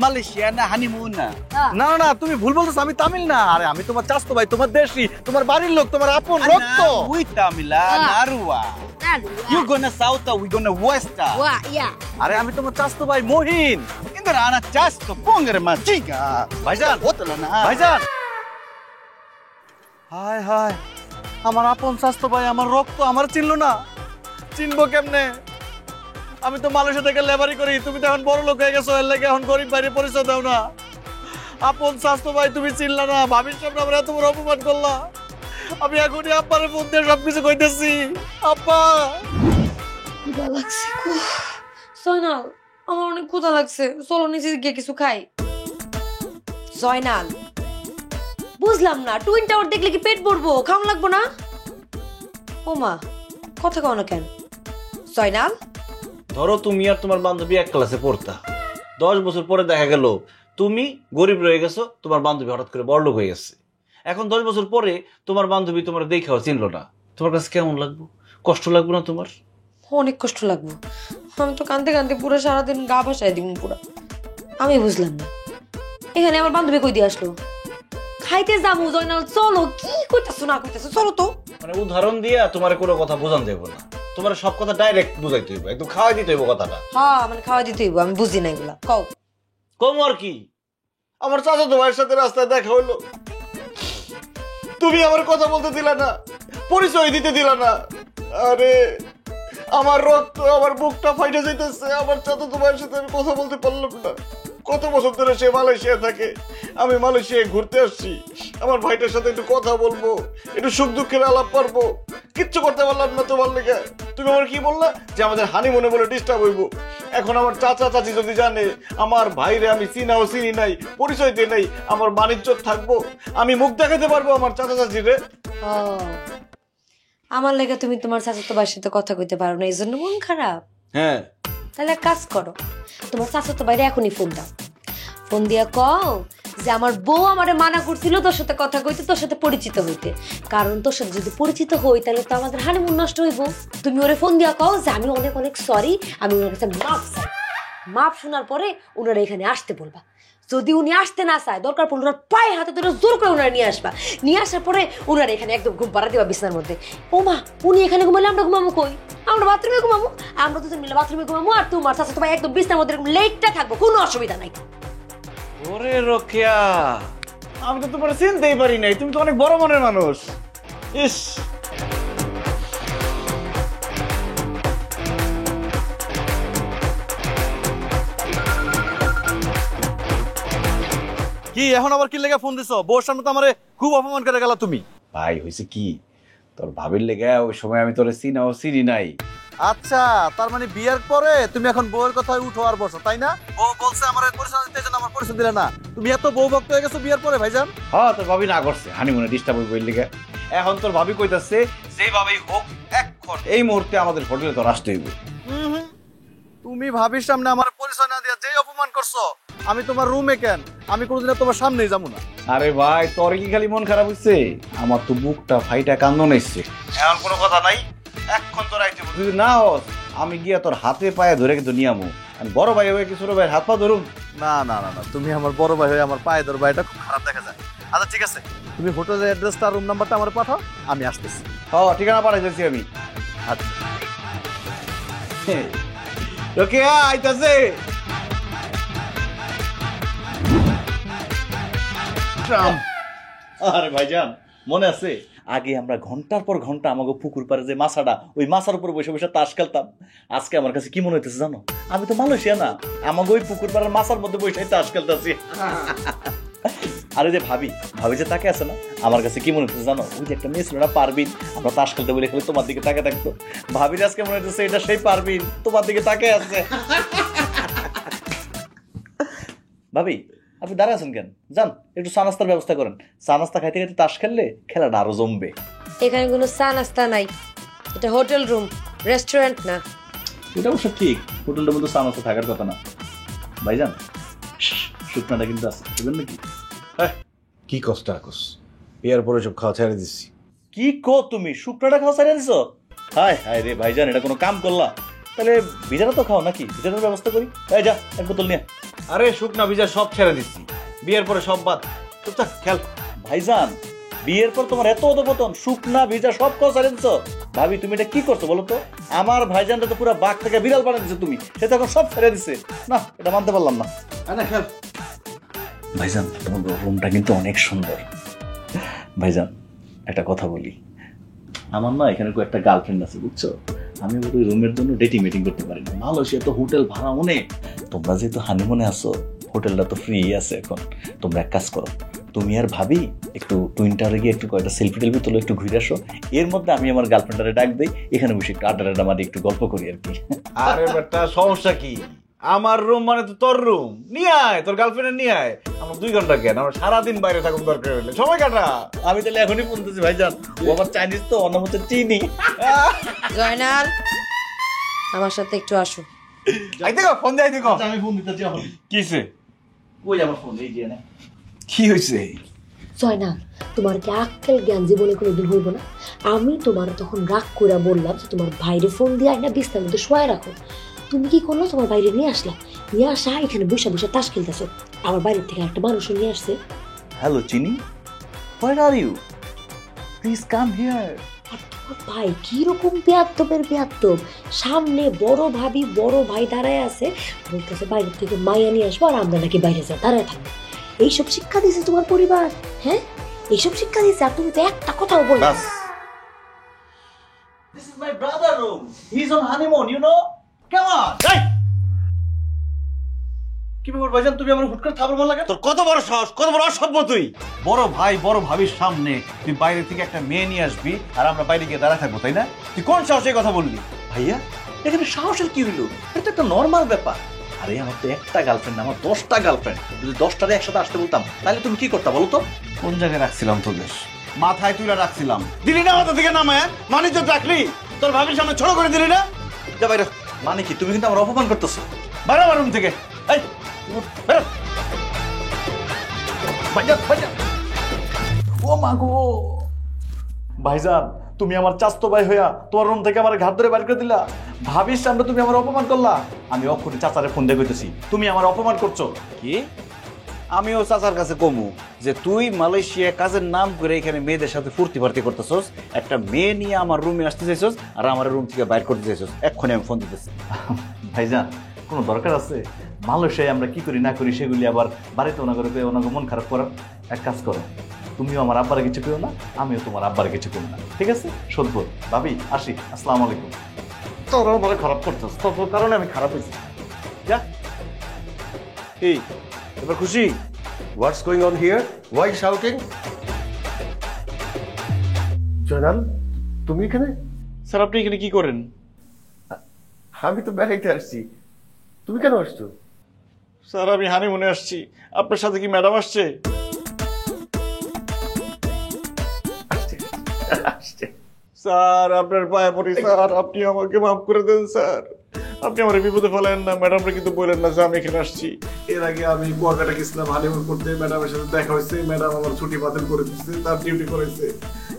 Malaysia na honeymoon na. না না, তুমি ভুল বলতেছো, আমি তামিল না। আরে আমি তোমার চাস্তো ভাই, তোমার দেশি, তোমার বাড়ির লোক, তোমার আপন রক্ত। We Tamila, Narua. You gonna south, we gonna west. ওয়া ইয়া, আরে আমি তোমার চাস্তো ভাই Mohin. Indra ana chasto, pongere ma chica. ভাইজান, Otla na. ভাইজান। হায় হায়, আমার আপন চাস্তো ভাই, আমার রক্ত, আমার চিনলো না। চিনবো কেমনে? আমি তো মালয়েশিয়া থেকে লেবারি করি, তুমি তো এখন বড় লোক হয়ে গেছো, এর লাগে এখন গরিব বাইরে পরিচয় দাও না। আপন চাস্তো ভাই তুমি চিনলা না, ভাবির সামনে আমরা এত বড় অপমান করলা। আমি এখনই আব্বারে ফোন দিয়ে সবকিছু কইতেছি। আব্বা, ক্ষুধা লাগছে গো। জয়নাল, আমার অনেক ক্ষুধা লাগছে, চলো নিচে গিয়ে কিছু খাই। জয়নাল, বুঝলাম না, টুইন টাওয়ার দেখলে কি পেট ভরবো? খাওয়া লাগবো না? ও মা, কথা কও না কেন? জয়নাল, ধরো তুমি আর তোমার বান্ধবী এক ক্লাসে পড়তা, 10 বছর পরে দেখা গেল তুমি গরিব রয়ে গেছো, তোমার বান্ধবী হঠাৎ করে বড়লোক হয়ে গেছে। এখন 10 বছর পরে তোমার বান্ধবী তোমার দেখাও চিনলো না, তোমার কাছে কেমন লাগবো? কষ্ট লাগবো না তোমার? অনেক কষ্ট লাগবো। আমি তো কান্দতে কান্দতে পুরো সারাদিন গা ভাসায় দিব পুরো। আমি বুঝলাম না, এখানে আমার বান্ধবী কই দিয়ে আসলো? খাইতে যাবো জয়নাল, চলো। কি কইতাছো না কইতাছো, চলো তো। মানে উদাহরণ দিয়া তোমার কোনো কথা বোঝান দেবো না, তোমার সব কথা ডাইরেক্ট বুঝাইতে হইব, একদম খাওয়াই দিতে হইব কথাটা। হ্যাঁ মানে খাওয়া দিতে হইব, আমি বুঝি না এগুলা। কও। কম আর কি, আমার চাচাতো ভাইয়ের সাথে রাস্তায় দেখা হইলো, তুমি আমার কথা বলতে দিলা না, পরিচয় দিতে দিলা না। আরে আমার রক্ত, আমার বুকটা ফাইটে যাইতেছে, আমার চাচাতো ভাইয়ের সাথে আমি কথা বলতে পারলাম না। কত বছর ধরে সে মালয়েশিয়া থাকে, আমি মালয়েশিয়ায় ঘুরতে আসছি, আমার ভাইটার সাথে একটু কথা বলবো, একটু সুখ দুঃখের আলাপ পারবো, কিচ্ছু করতে পারলাম না তোমার লেগে। তুমি আমার কি বললা যে আমাদের হানিমুনে বলে ডিস্টার্ব হইব। এখন আমার চাচা চাচি যদি জানে আমার ভাইরে আমি চিনাও চিনি নাই, পরিচয় দিয়ে নাই, আমার বাণিজ্য থাকবো, আমি মুখ দেখাতে পারবো আমার চাচা চাচিরে? ও আমার লেগে তুমি তোমার চাচাতো ভাইয়ের সাথে কথা কইতে পারো না, এই জন্য মন খারাপ? হ্যাঁ, তাহলে এক কাজ করো, তোমার চাচাতো ভাইরে এখনই ফোন দাও, ফোন দিয়া কও যে আমার বউ আমারে মানা করছিল তোর সাথে কথা কইতে, তোর সাথে পরিচিত হইতে, কারণ তোর সাথে যদি পরিচিত হই তাহলে তো আমাদের হানিমুন নষ্ট হইব। তুমি ওরে ফোন দিয়া কও যে আমি অনেক অনেক সরি, আমি ওনার কাছে মাপ চাই। মাপ শোনার পরে ওনারা এখানে আসতে বলবা। যদি উনি আসতে না চায়, দরকার পড়লে ওনার পায়ে হাতে ধরে জোর করে ওনারা নিয়ে আসবা। নিয়ে আসার পরে ওনারা এখানে একদম ঘুম পাড়া দিবা বিছানার মধ্যে। ও মা, উনি এখানে ঘুমালে আমরা ঘুমাবো কই? আমরা বাথরুমে ঘুমাবো, আমরা দুজন মিলে বাথরুমে ঘুমাবো, আর তোমার চাচা তোমার একদম বিছানার মধ্যে লেটটা থাকবো, কোনো অসুবিধা নাই। ওরে রোকেয়া, আমি তো তোমার চিনতেই পারি নাই, তুমি তো অনেক বড় মনের মানুষ। ইস, কি এখন আবার কি লেগে ফোন দিছো? বউর সামনে তো আমারে খুব অপমান করে গেলা তুমি। ভাই হয়েছে কি, তোর ভাবির লেগে ওই সময় আমি তোরে চিনাও চিনি নাই। আচ্ছা, তার মানে বিয়ের পরে তুমি এখন বউয়ের কথায় উঠো আর বসো, তাই না? বউ বলছে আমার পরিচয় দিতে, জন্য আমার পরিচয় দিলে না। তুমি এত বউ ভক্ত হয়ে গেছো বিয়ের পরে ভাইজান? হ্যাঁ, তোর ভাবি না করছে হানিমুনে ডিস্টার্ব হইব এর লেগে। এখন তোর ভাবি কইতাছে যেভাবেই হোক এখন এই মুহূর্তে আমাদের হোটেলে তোর আসতে হইব। তুমি ভাবির সামনে আমার পরিচয় না দিয়ে যেই অপমান করছো, আমি তোমার রুমে কেন, আমি কোনোদিন তোমার সামনেই যাবো না। আরে ভাই, তোর কি খালি মন খারাপ হইছে? আমার তো বুকটা ফাইটা কান্দন এসছে। এখন কোনো কথা নাই, এখন তোর আইতে যদি না হস আমি গিয়া তোর হাতে পায়ে ধরে কিন্তু নিয়ামু। আমি বড় ভাই হয়ে কি ছোট ভাইয়ের হাত পা ধরুম? না না না না, তুমি আমার বড় ভাই হয়ে আমার পায়ে ধরবা, এটা খুব খারাপ দেখা যায়। আচ্ছা ঠিক আছে, তুমি হোটেলের অ্যাড্রেসটা, রুম নাম্বারটা আমার পাঠাও, আমি আসতেছি। হ্যাঁ, ঠিকানা পাঠাইতেছি আমি। আচ্ছা রোকেয়া আইতাছে। আরে ভাইজান, মনে আছে আগে আমরা ঘন্টার পর ঘন্টা আমাকে পুকুর পাড়ে যে মাছাটা, ওই মাছার উপর বসে বসে তাস খেলতাম। আজকে আমার কাছে কি মনে হইতেছে জানো? আমি তো মালয়েশিয়া না, আমাকে ওই পুকুর পাড়ার মাছার মধ্যে বসে তাস খেলতেছি। আরে যে ভাবি যে তাকে আছে না, আমার কাছে কি মনে হচ্ছে জানো? ওই যে একটা মেয়ে ছিল না পারবিন, আমরা তাস খেলতে বলে খেলে তোমার দিকে তাকে থাকতো। ভাবির আজকে মনে হচ্ছে এটা সেই পারবিন, তোমার দিকে তাকে আছে। ভাবি, আপনি দাঁড়ায় আছেন কেন? যান একটু চা নাস্তার ব্যবস্থা করেন। চা নাস্তা খাইতে খাইতে তাস খেললে খেলাটা আরো জমবে। এখানে কোনো চা নাস্তা নাই, এটা হোটেল রুম, রেস্টুরেন্ট না। এটা অবশ্য ঠিক, হোটেলটার মধ্যে চা নাস্তা থাকার কথা না। ভাইজান, শুকনাটা কিন্তু আছে, বুঝলেন নাকি? কি কষ্ট আকস, বিয়ার পরে সব খাওয়া ছেড়ে দিচ্ছি। কি কো তুমি, শুকনাটা খাওয়া ছাড়িয়ে দিছো? হায় হায় রে ভাইজান, এটা কোনো কাম করলা? তাহলে ভিজাটা তো খাও নাকি, ভিজাটার ব্যবস্থা করি। এই যা এক বোতল নিয়ে। আরে শুকনা ভিজা সব ছেড়ে দিচ্ছি, বিয়ের পরে সব বাদ। চুপচাপ খেল। ভাইজান, বিয়ের পর তোমার এত অধপতন, শুকনা ভিজা সব খাওয়া ছাড়িয়ে দিছো। ভাবি তুমি এটা কি করছো বলো তো? আমার ভাইজানটা তো পুরো বাঘ থেকে বিড়াল বানিয়ে দিছো তুমি, সে তো এখন সব ছেড়ে দিছে। না, এটা মানতে পারলাম না। না খেল। ভাইজান, তোমার রুমটা কিন্তু অনেক সুন্দর। ভাইজান, একটা কথা বলি, আমার না এখানে একটা গার্লফ্রেন্ড আছে বুঝছো। আমি ওই রুমের জন্য ডেটিং মিটিং করতে পারি না। মালয়েশিয়া তো হোটেল ভাড়া অনেক। তোমরা যেহেতু হানিমুনে আসো, হোটেলটা তো ফ্রি আছে এখন। তোমরা এক কাজ করো, তুমি আর ভাবি একটু টুইন টাওয়ারে গিয়ে একটু কয়েকটা সেলফি টেলফি তোলো, একটু ঘুরে আসো। এর মধ্যে আমি আমার গার্লফ্রেন্ডারে ডাক দিই, এখানে বসে একটু আড্ডা মারি, একটু গল্প করি আর কি। আরে বেটা, সমস্যা কি? আমার রুম মানে তো তোর রুম, নিয়ে আয় তোর গার্লফ্রেন্ড নিয়ে আয়। আমার 2 ঘন্টা কেন, আমার সারাদিন বাইরে থাকুন দরকার হলে, সময় কাটা। আমি তাহলে এখনই ফোন দিচ্ছি ভাইজান, ও আমার চাইনিজ তো, অন্য মতো চিনি। জয়নাল, আমার সাথে একটু আসো। আই দেখো ফোন দেয়, দেখো আমি ফোন দিতেছি এখন। কিসে? ওই আমার ফোন, এই যে না। কি হয়েছে? জয়নাল, তোমার কি আক্কেল জ্ঞান জীবনে কোনোদিন হইব না? আমি তোমার তখন রাগ করে বললাম যে তোমার ভাইরে ফোন দিয়ে আইনা বিছানার মধ্যে শোয়াই রাখো। তুমি কি করলো? তোমার বাইরে নিয়ে আসলা, নিয়ে আসা এখানে বসে বসে তাস খেলতেছো। আমার বাইরের থেকে একটা মানুষও নিয়ে আসছে। Hello Chini, where are you? Please come here. আর তোমার ভাই কিরকম বেয়াদ্দপের বেয়াদ্দপ, সামনে বড় ভাবি বড় ভাই দাঁড়ায় আছে, বলতেছে বাইরের থেকে মাইয়া নিয়ে আসবো আর আমরা নাকি বাইরে যা দাঁড়ায় থাকবো। এইসব শিক্ষা দিয়েছে তোমার পরিবার? হ্যাঁ, এইসব শিক্ষা দিয়েছে, আর তুমি তো একটা কথাও বলো না। This is my brother room. He's on honeymoon, you know? Come on. Hey! কি ব্যাপার ভাইজান, তুমি আমার হুট করে থাপড় মারলা কেন? তোর কত বড় সাহস, কত বড় অসভ্য তুই! বড় ভাই বড় ভাবির সামনে তুই বাইরে থেকে একটা মেয়ে নিয়ে আসবি আর আমরা বাইরে গিয়ে দাঁড়ায় থাকবো, তাই না? তুই কোন সাহসে কথা বললি? ভাইয়া এখানে সাহসের কি হইলো? এটা তো একটা নর্মাল ব্যাপার। আরে আমার তো একটা গার্লফ্রেন্ড, আমার 10টা গার্লফ্রেন্ড। যদি 10টারে একসাথে আসতে বলতাম তাহলে তুমি কি করতে বলো তো? কোন জায়গায় রাখছিলাম তোদের? মাথায় তুলে রাখছিলাম, দিলি না মাথা থেকে নামায়? মানে তো রাখলি, তোর ভাবির সামনে ছোট করে দিলি না? যা বাইরে। মানে কি তুমি কিন্তু আমার অপমান করতেছো? বাইরে আমার রুম থেকে। এই বেরো। ভাইজান ভাইজান, ও মা গো! ভাইজান তুমি আমার চাস্তো ভাই হইয়া তোমার রুম থেকে আমার ঘাট ধরে বাইর করে দিলা। ভাবির সামনে তুমি আমার অপমান করলা। আমি অক্ষরে চাচারে ফোন দিয়ে কইতেছি তুমি আমার অপমান করছো। কি? আমিও চাচার কাছে কমু যে তুই মালয়েশিয়া কাজের নাম করে এখানে মেয়েদের সাথে ফুর্তি ফার্তি করতেছস, একটা মেয়ে নিয়ে আমার রুমে আসতে চাইছস আর আমার রুম থেকে বাইর করতে চাইছস। এক্ষুনি আমি ফোন দিতেছি। ভাইজান কোনো দরকার আছে? মালয়েশিয়ায় আমরা কি করি না করি সেগুলি আবার বাড়িতে ওনাকে ওনাকে মন খারাপ করার? এক কাজ করো, তুমিও আমার আব্বারে কিছু পেও না, আমিও তোমার আব্বারে কিছু পেও না, ঠিক আছে? সদ্য ভাবি আসি, আসসালামু আলাইকুম। তোর আমার খারাপ করতেছ, তোর কারণে আমি খারাপ হয়েছি। যা। এই এবার খুশি? What's going on here? Why shouting? Joynal তুমি এখানে? স্যার আপনি এখানে কি করেন? আমি তো বেড়াইতে আসছি, তুমি কেন আসছো? স্যার আমি হানিমুনে আসছি। আপনার সাথে কি ম্যাডাম আসছে? আসছে। স্যার আপনার পায়ে পড়ি স্যার, আপনি আমাকে মাফ করে দেন স্যার। আপনি আমার বিপদে ফেলেন না, ম্যাডামরা কিন্তু বলেন না যে আমি এখানে আসছি। এর আগে আমি কুয়াকাটা গেছিলাম হানিমুন করতে, ম্যাডামের সাথে দেখা হয়েছে, ম্যাডাম আমার ছুটি বাতিল করে দিচ্ছে, তার ডিউটি করেছে।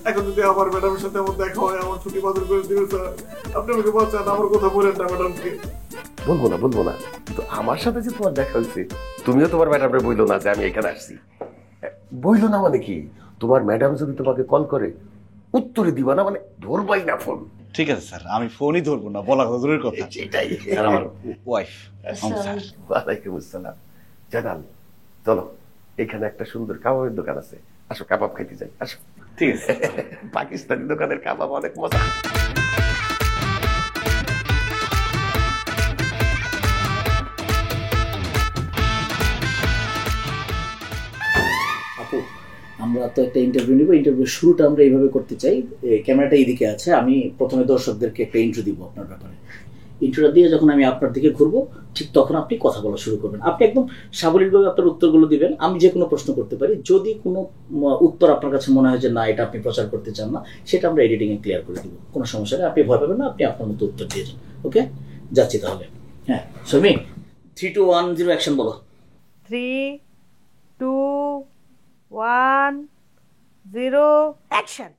এখন যদি আমার ম্যাডামের সাথে আমার দেখা হয়, আমার ছুটি বাতিল করে দিবে স্যার। আপনি আমাকে বাঁচান, আমার কথা বলেন না ম্যাডামকে। বলবো না, কিন্তু আমার সাথে যে তোমার দেখা হয়েছে, তুমিও তোমার ম্যাডামরে বইলো না যে আমি এখানে আসছি। বইলো না মানে কি? তোমার ম্যাডাম যদি তোমাকে কল করে উত্তরে দিবা না, মানে ধরবাই না ফোন। ঠিক আছে স্যার, আমি ফোনই ধরবো না, বলা দূরের কথা। সেটাই। আর আমার ওয়াইফ। ওয়ালাইকুম আসসালাম। জানাল চলো, এখানে একটা সুন্দর কাবাবের দোকান আছে, আসো কাবাব খাইতে যাই, আসো। ঠিক আছে। পাকিস্তানি দোকানের কাবাব অনেক মজা। আপু আমরা তো একটা ইন্টারভিউ নিব, ইন্টারভিউ শুরুটা আমরা এইভাবে করতে চাই। ক্যামেরাটা এইদিকে আছে, আমি প্রথমে দর্শকদেরকে একটা ইন্ট্রো দিব আপনার ব্যাপারে। ইন্ট্রোটা দিয়ে যখন আমি আপনার দিকে ঘুরবো, ঠিক তখন আপনি কথা বলা শুরু করবেন। আপনি একদম সাবলীলভাবে আপনার উত্তরগুলো দিবেন। আমি যে কোনো প্রশ্ন করতে পারি, যদি কোনো উত্তর আপনার কাছে মনে হয় যে না এটা আপনি প্রচার করতে চান না, সেটা আমরা এডিটিংয়ে ক্লিয়ার করে দিব, কোনো সমস্যা নেই। আপনি ভয় পাবেন না, আপনি আপনার মতো উত্তর দিয়ে যান। ওকে, যাচ্ছি তাহলে। হ্যাঁ সৌমি, 3, 2, 1, 0 অ্যাকশন বলো। 3, 2, 1, 0 অ্যাকশন।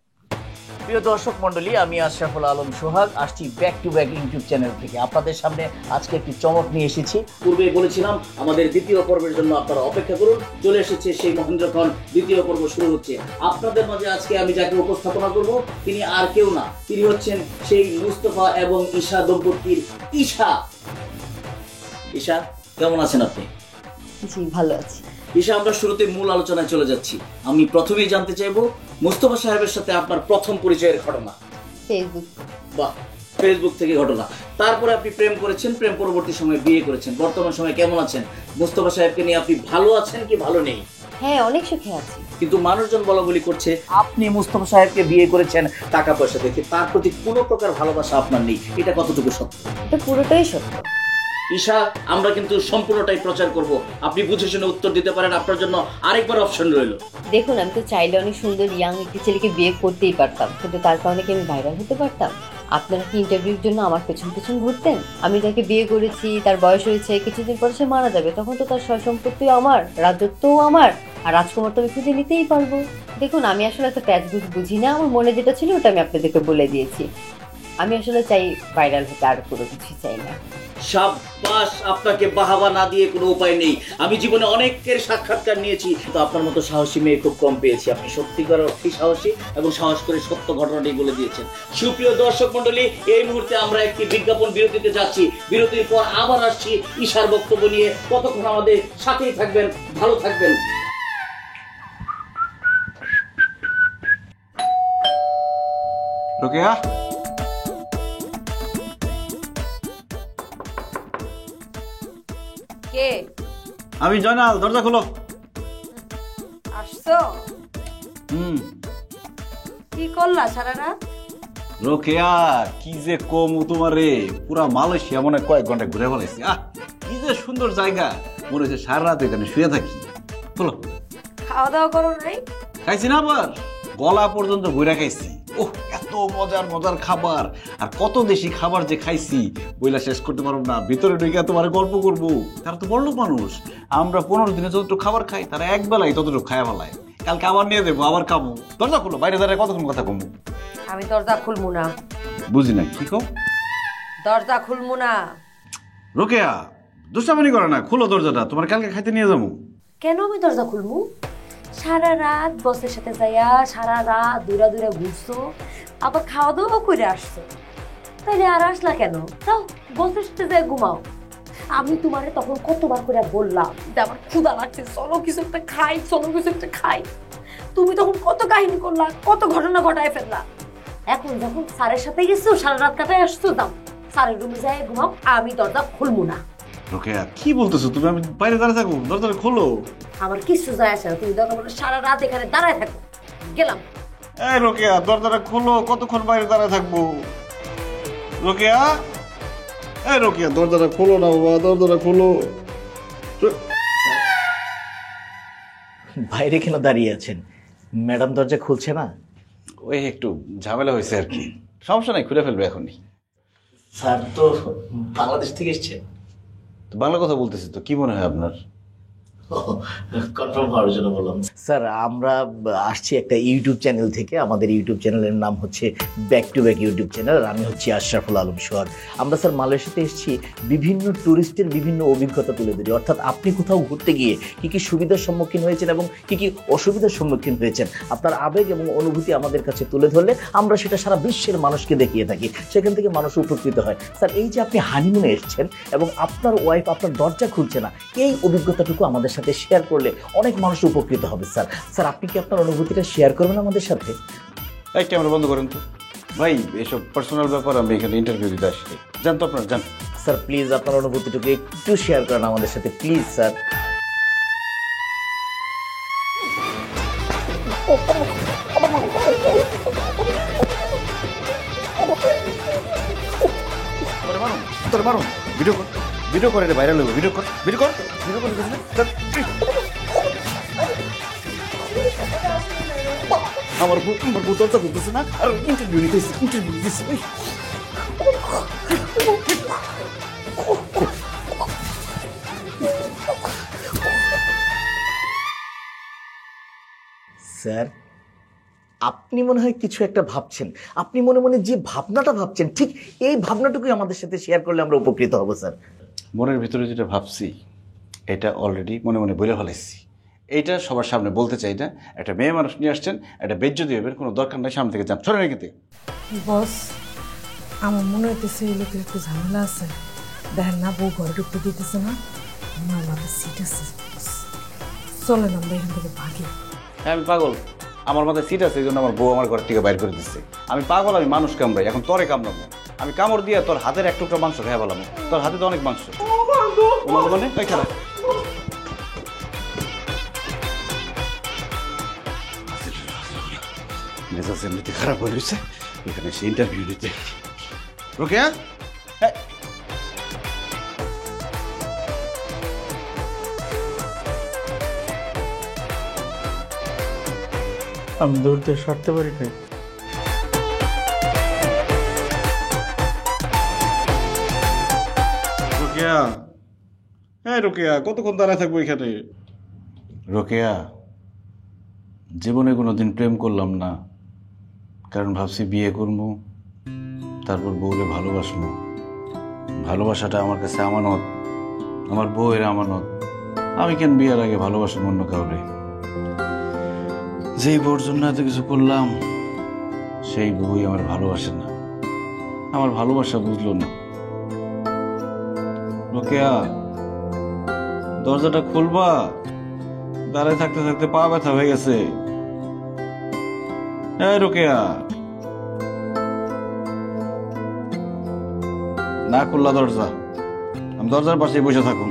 প্রিয় দর্শক মন্ডলী, আমি আশরাফুল আলম সোহাগ, আসছি back to back YouTube channel থেকে। আপনাদের সামনে আজকে একটি চমক নিয়ে এসেছি। পূর্বে বলেছিলাম আমাদের দ্বিতীয় পর্বের জন্য আপনারা অপেক্ষা করুন, চলে এসেছে সেই মহেন্দ্রক্ষণ, দ্বিতীয় পর্ব শুরু হচ্ছে। আপনাদের মাঝে আজকে আমি যাকে উপস্থাপনা করব তিনি আর কেউ না, তিনি হচ্ছেন সেই মুস্তফা এবং ঈশা দম্পতির ঈশা। ঈশা কেমন আছেন আপনি? জি ভালো আছি। ঈশা, আমরা শুরুতে মূল আলোচনায় চলে যাচ্ছি। আমি প্রথমেই জানতে চাইবো মুস্তফা সাহেবের সাথে আপনার প্রথম পরিচয়ের ঘটনা। ফেসবুক। বাহ, ফেসবুক থেকে ঘটনা। তারপরে আপনি প্রেম করেছেন, প্রেম পরবর্তী সময়ে বিয়ে করেছেন। বর্তমান সময়ে কেমন আছেন? মুস্তফা সাহেবকে নিয়ে আপনি ভালো আছেন কি ভালো নেই? হ্যাঁ অনেক সুখে আছি। কিন্তু মানুষজন বলাবলি করছে আপনি মুস্তফা সাহেবকে বিয়ে করেছেন টাকা পয়সা দেখে, তার প্রতি কোনো প্রকার ভালোবাসা আপনার নেই। এটা কতটুকু সত্য? এটা পুরোটাই সত্য। ঈশা, আমরা কিন্তু সম্পূর্ণটাই প্রচার করব, আপনি বুঝে শুনে উত্তর দিতে পারেন। আপনার জন্য আরেকবার অপশন রইল। দেখুন আমি তো চাইলে অনেক সুন্দর ইয়াং একটি ছেলেকে বিয়ে করতেই পারতাম, কিন্তু তার কারণে কি আমি ভাইরাল হতে পারতাম? আপনারা কি ইন্টারভিউর জন্য আমার পেছন পেছন ঘুরতেন? আমি তাকে বিয়ে করেছি, তার বয়স হয়েছে, কিছুদিন পরে সে মারা যাবে, তখন তো তার সয় সম্পত্তিও আমার, রাজত্বও আমার, আর রাজকুমার তো আমি খুঁজে নিতেই পারবো। দেখুন আমি আসলে একটা প্যাচগুজ বুঝি না, আমার মনে যেটা ছিল ওটা আমি আপনাদেরকে বলে দিয়েছি। আমি আসলে চাই ভাইরাল হতে, আর কোনো কিছু চাই না। সাব্বাস, আপনাকে বাহাবা না দিয়ে কোনো উপায় নেই। আমি জীবনে অনেকের সাক্ষাৎকার নিয়েছি, তো আপনার মতো সাহসী মেয়ে খুব কম পেয়েছি। আপনি সত্যিকার অর্থেই সাহসী এবং সাহস করে সত্য ঘটনাটি বলে দিয়েছেন। সুপ্রিয় দর্শক মন্ডলী, এই মুহূর্তে আমরা একটি বিজ্ঞাপন বিরতিতে যাচ্ছি। বিরতির পর আবার আসছি ঈশার বক্তব্য নিয়ে। কতক্ষণ আমাদের সাথেই থাকবেন, ভালো থাকবেন। রোকেয়া, কে? আমি জয়নাল, দরজা খোলো। আসছো? কি করলা সারা রাত? রোকেয়া, কি যে কমু তোমারে, পুরা মালয়েশিয়া মনে হয় কয়েক ঘন্টা ঘুরে ফেলাইছি। কি যে সুন্দর জায়গা, মনে হচ্ছে সারা রাত এখানে শুয়ে থাকি। খোলো। খাওয়া দাওয়া করো নাই? খাইছি না, আবার গলা পর্যন্ত ঘুরে খাইছি। ওহ, এত মজার মজার খাবার, আর কত দেশি খাবার যে খাইছি বইলা শেষ করতে পারবো না। ভিতরে ঢুকে তোমার গল্প করবো। তারা তো বড় মানুষ, আমরা 15 দিনে যতটুকু খাবার খাই তারা এক বেলায় ততটুকু খায়া ফেলায়। কালকে আবার নিয়ে দেবো, আবার খাবো। দরজা খুলো, বাইরে দাঁড়ায় কতক্ষণ কথা কমু। আমি দরজা খুলবো না। বুঝি না, কি কও? দরজা খুলবো না। রোকেয়া, দুষ্টামানি করে না, খুলো দরজাটা, তোমার কালকে খাইতে নিয়ে যাবো। কেন আমি দরজা খুলবো? সারা রাত বসের সাথে যাইয়া সারা রাত দূরা দূরা ঘুরছো, আবার খাওয়া দাওয়া করে আসছো, তাইলে আর আসলা কেন? তাও বসের সাথে যাই ঘুমাও। আমি তোমারে তখন কতবার করে বললাম যে আমার ক্ষুধা লাগছে, চলো কিছু একটা খাই, চলো কিছু একটা খাই। তুমি তখন কত কাহিনী করলা, কত ঘটনা ঘটায় ফেললা। এখন যখন স্যারের সাথে গেছো, সারা রাত কাটায় আসছো, দাও স্যারের রুমে যাই ঘুমাও, আমি দরজা খুলবো না। রোকেয়া, কি বলতেছো তুমি? আমি বাইরে দাঁড়িয়ে থাকবো, দরজাটা খোলো। আমার কিছু যায় আসে না, তুমি দরকার বলে সারা রাত এখানে দাঁড়ায় থাকো। গেলাম। এই রোকেয়া, দরজাটা খোলো, কতক্ষণ বাইরে দাঁড়িয়ে থাকবো? রোকেয়া, এই রোকেয়া, দরজাটা খোলো না বাবা, দরজাটা খোলো। বাইরে কেন দাঁড়িয়ে আছেন? ম্যাডাম দরজা খুলছে না? ওই একটু ঝামেলা হয়েছে আর কি। সমস্যা নাই, খুলে ফেলবে এখনই। স্যার তো বাংলাদেশ থেকে এসছেন। তো বাংলা কথা বলতেছি তো, কি মনে হয় আপনার? কনফার্ম হওয়ার জন্য বললাম। স্যার, আমরা আসছি একটা ইউটিউব চ্যানেল থেকে। আমাদের ইউটিউব চ্যানেলের নাম হচ্ছে back to back YouTube channel. আর আমি হচ্ছি আশরাফুল আলম সোহাগ। আমরা স্যার মালয়েশিয়াতে এসেছি বিভিন্ন ট্যুরিস্টের বিভিন্ন অভিজ্ঞতা তুলে ধরি। অর্থাৎ আপনি কোথাও ঘুরতে গিয়ে কী কী সুবিধার সম্মুখীন হয়েছেন এবং কী কী অসুবিধার সম্মুখীন হয়েছেন, আপনার আবেগ এবং অনুভূতি আমাদের কাছে তুলে ধরলে আমরা সেটা সারা বিশ্বের মানুষকে দেখিয়ে থাকি। সেখান থেকে মানুষ উপকৃত হয়। স্যার, এই যে আপনি হানিমুনে এসেছেন এবং আপনার ওয়াইফ আপনার দরজা খুলছে না, এই অভিজ্ঞতাটুকু আমাদের সাথে শেয়ার করলে অনেক মানুষ উপকৃত হবে। স্যার, স্যার আপনি কি আপনার অনুভূতিটা শেয়ার করবেন আমাদের সাথে? এই ক্যামেরা বন্ধ করেন তো ভাই, এসব পার্সোনাল ব্যাপার, আমি এখানে ইন্টারভিউ দিতে আসছি। জান তো আপনার, জান। স্যার প্লিজ আপনার অনুভূতিটুকু একটু শেয়ার করেন আমাদের সাথে, প্লিজ স্যার। তোর মারুন, ভিডিও কর, ভিডিও করে রে, ভাইরাল হবে, ভিডিও কর, ভিডিও কর, ভিডিও করে আমার বউ দরজা খুলতেছে না, আর ইন্টারভিউ নিতেছি, ইন্টারভিউ নিতেছি। স্যার, আপনি মনে হয় কিছু একটা ভাবছেন। আপনি মনে মনে যে ভাবনাটা ভাবছেন, ঠিক এই ভাবনাটুকুই আমাদের সাথে শেয়ার করলে আমরা উপকৃত হব। স্যার, মনের ভিতরে যেটা ভাবছি এটা অলরেডি মনে মনে বলে ফেলাইছি। এইটা সবার সামনে বলতে চাই না। একটা মেয়ে মানুষ নিয়ে আসছেন, একটা বেজ্জতি হবে, কোনো দরকার নাই, সামনে থেকে যান, সরে রেখে। বস, আমার মনে হইতেছে এই লোকের একটু ঝামেলা আছে। দেখেন না, বউ ঘরে ঢুকতে দিতেছে না, আমাদের সিট আছে। চলেন আমরা এখান থেকে ভাগি। হ্যাঁ, আমি পাগল, আমার মাথায় সিট আছে, এই জন্য আমার বউ আমার ঘর থেকে বাইর করে দিচ্ছে। আমি পাগল, আমি মানুষ কামড়াই, এখন তোরে কামড়াবো। আমি কামড় দিয়ে তোর হাতের এক টুকরা মাংস খেয়ে বললাম, তোর হাতে তো অনেক মাংস। মানে খারাপ মেজাজ এমনিতে খারাপ হয়ে গেছে, এখানে সে ইন্টারভিউ নিতে। রোকেয়া, আমি দৌড়তে সরতে পারি না। রোকেয়া, হ্যাঁ রোকেয়া, কতক্ষণ দাঁড়ায় থাকবো এখানে? রোকেয়া, জীবনে কোনোদিন প্রেম করলাম না, কারণ ভাবছি বিয়ে করবো, তারপর বউরে ভালোবাসবো। ভালোবাসাটা আমার কাছে আমানত, আমার বউয়ের আমানত। আমি কেন বিয়ের আগে ভালোবাসবো অন্য কাউরে? যেই বউর জন্য এত কিছু করলাম, সেই বউই আমার ভালোবাসে না, আমার ভালোবাসা বুঝলো না। রোকেয়া, দরজাটা খুলবা? দাঁড়ায় থাকতে থাকতে পা ব্যথা হয়ে গেছে। এই রোকেয়া, না খুললা দরজা, আমি দরজার পাশে বসে থাকুন।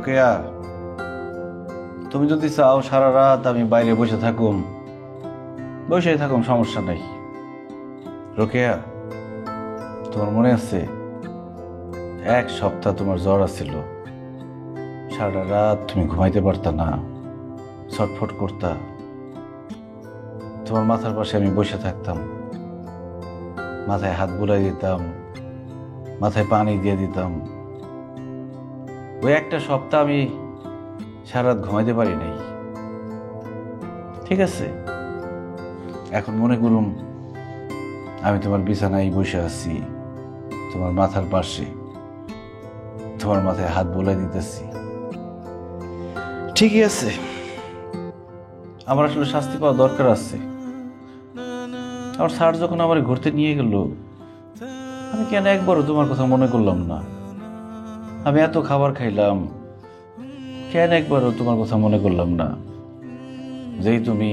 রোকেয়া, তুমি যদি চাও সারা রাত আমি বাইরে বসে থাকুম, বসেই থাকুম, সমস্যা নাই। রোকেয়া, তোমার মনে আছে 1 সপ্তাহ তোমার জ্বর আছিল, সারা রাত তুমি ঘুমাইতে পারতা না, ছটফট করতা। তোমার মাথার পাশে আমি বসে থাকতাম, মাথায় হাত বুলাই দিতাম, মাথায় পানি দিয়ে দিতাম। ওই 1 সপ্তাহ আমি সারা রাত ঘুমাইতে পারি নাই। ঠিক আছে, এখন মনে করুম আমি তোমার বিছানায় বসে আছি, তোমার মাথার পাশে, তোমার মাথায় হাত বুলাই দিতেছি। ঠিকই আছে, আমার আসলে শাস্তি পাওয়া দরকার আছে। আর স্যার যখন আমার ঘুরতে নিয়ে গেল, আমি কেন একবারও তোমার কথা মনে করলাম না? আমি এত খাবার খাইলাম, কেন একবারও তোমার কথা মনে করলাম না? যেই তুমি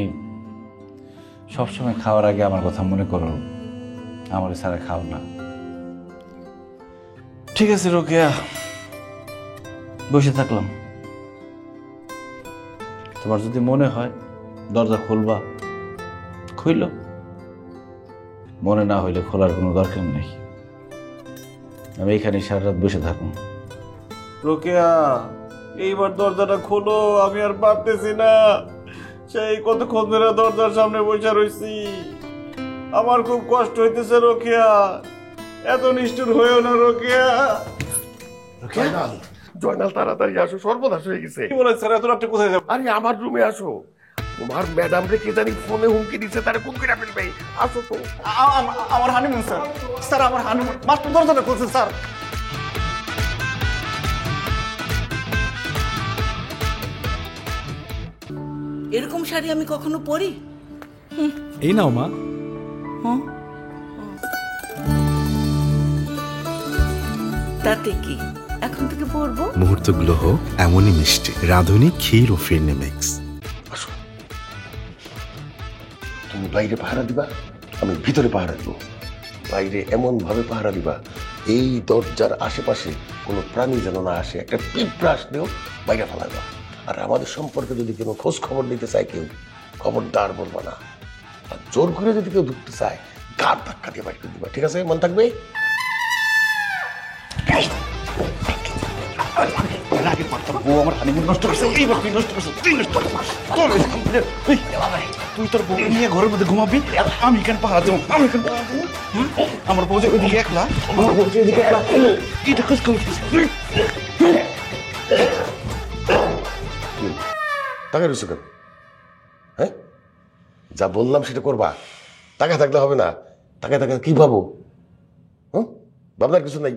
সবসময় খাওয়ার আগে আমার কথা মনে করো, আমার ছাড়া খাও না। ঠিক আছে রোকেয়া, বসে থাকলাম। তোমার যদি মনে হয় দরজা খুলবা, খুইল, মনে না হইলে খোলার কোনো দরকার নেই। আমি এখানে সারা রাত বসে থাকুন। রোকেয়া, এইবার দরজাটা খোলো, আমি আর পারতেছি না। সেই কতক্ষণ ধরে দরজার সামনে বসে রইছি, আমার খুব কষ্ট হইতেছে রোকেয়া। এত নিষ্ঠুর হয়েও না রোকেয়া। জয়নাল তাড়াতাড়ি আসো, সর্বনাশ হয়ে গেছে। কি বলে স্যার, এত রাত্রে কোথায় যাবো? আরে আমার রুমে আসো, তোমার ম্যাডাম রে কে জানি ফোনে হুমকি দিচ্ছে, তারে খুন করে ফেলবে। আসো তো। আমার হানিমুন স্যার, স্যার আমার হানিমুন। মাস্টার দরজাটা খুলছে স্যার। এরকম শাড়ি আমি কখনো পরি? এই নাও মা। তাতে কি, এখন থেকে পরবো। মুহূর্তগুলো হোক এমনই মিষ্টি। রাঁধুনি, ক্ষীর ও ফিরনি মিক্স। তুমি বাইরে পাহারা দিবা, আমি ভিতরে পাহারা দিব। বাইরে এমন ভাবে পাহারা দিবা, এই দরজার আশেপাশে কোনো প্রাণী যেন না আসে। একটা পিঁপড়া আসলেও বাইরে ফেলাইবা। আর আমাদের সম্পর্কে যদি কোনো খোঁজ খবর নিতে চায় কেউ, খবরদার বলবা না। আর জোর করে যদি কেউ ঢুকতে চায়, গাড় ধাক্কা দিয়ে বাইরে দিবা। ঠিক আছে, মন থাকবে? আমার হানিমুন নষ্ট করছে, এইবার তুই নষ্ট করছিস, তুই নষ্ট করছিস। তুই তোর বউ নিয়ে ঘরের মধ্যে ঘুমাবি, আমি কেন পাহারা দেবো? আমি কেন পাহারা দেবো? আমার বউ যে ওইদিকে একলা, আমার বউ যে ওইদিকে একলা, এটা খোঁজ খবর। টাকা রয়েছে কেন? হ্যাঁ, যা বললাম সেটা করবা। টাকা থাকলে হবে না। টাকা থাকলে কি ভাবো? হ্যাঁ, ভাবনার কিছু নাই।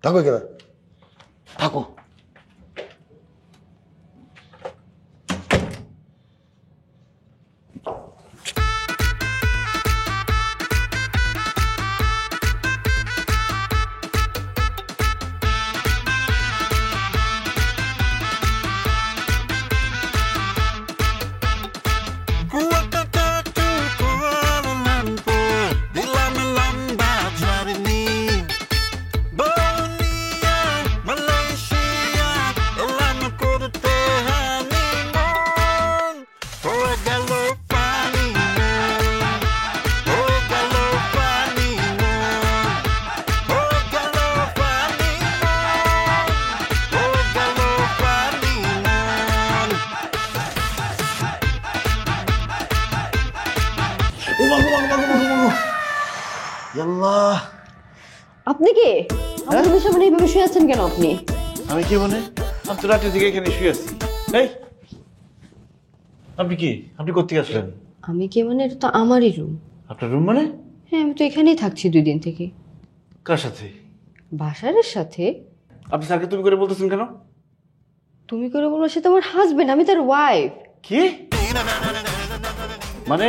থাকো কেনা, থাকো। আপনি কি আমাদের সামনে এইভাবে শুয়ে আছেন কেন? আপনি আমি কি মানে? আমি তো রাতের দিকে এখানে শুয়ে আছি। এই, আপনি কি? আপনি কোথেকে আসলেন? আমি কি মানে? এটা তো আমারই রুম। আপনার রুম মানে? হ্যাঁ, আমি তো এখানেই থাকছি 2 দিন থেকে। কার সাথে? বাসারের সাথে। আপনি স্যারকে তুমি করে বলতেছেন কেন? তুমি করে বলবো, সে তো আমার হাজবেন্ড, আমি তার ওয়াইফ। কি মানে?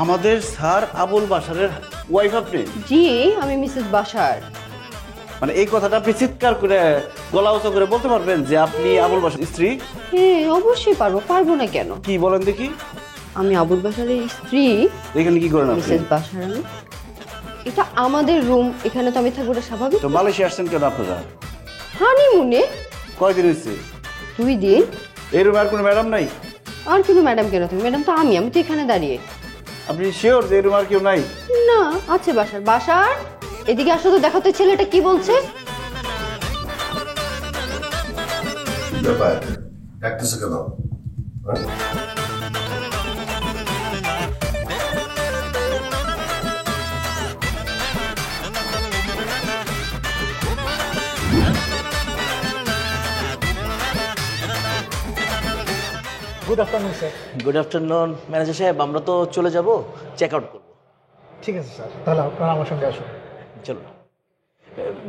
আমাদের স্যার আবুল বাশারের ওয়াইফ আপনি? জি, আমি মিসেস বাশার। মানে এই কথাটা আপনি চিৎকার করে গলা উঁচু করে বলতে পারবেন যে আপনি আবুল বাশারের স্ত্রী? হ্যাঁ, অবশ্যই পারবো। পারবো না কেন? কি বলেন দেখি? আমি আবুল বাশারের স্ত্রী। এখানে কি করেন আপনি? মিসেস বাশার আমি। এটা আমাদের রুম, এখানে তো আমি থাকবো, এটা স্বাভাবিক। তো মালয়েশিয়া আসছেন কেন আপনারা? হানিমুনে। কয়দিন হয়েছে? 2 দিন? এই রুমে আর কোনো ম্যাডাম নাই? আর কোনো ম্যাডাম কেন? তুমি ম্যাডাম তো আমি তো এখানে দাঁড়িয়ে। আপনি শিওর যে এই রুমে আর কেউ নাই? না, আছে বাসার। বাসার এদিকে আসো তো, দেখো তো ছেলেটা কি বলছে। ব্যাপার ডাকতেছো কেন? Good afternoon sir. Good afternoon manager সাহেব, আমরা তো চলে যাব, চেক আউট করবো। ঠিক আছে স্যার, তাহলে আপনারা আমার সঙ্গে আসুন। চলো।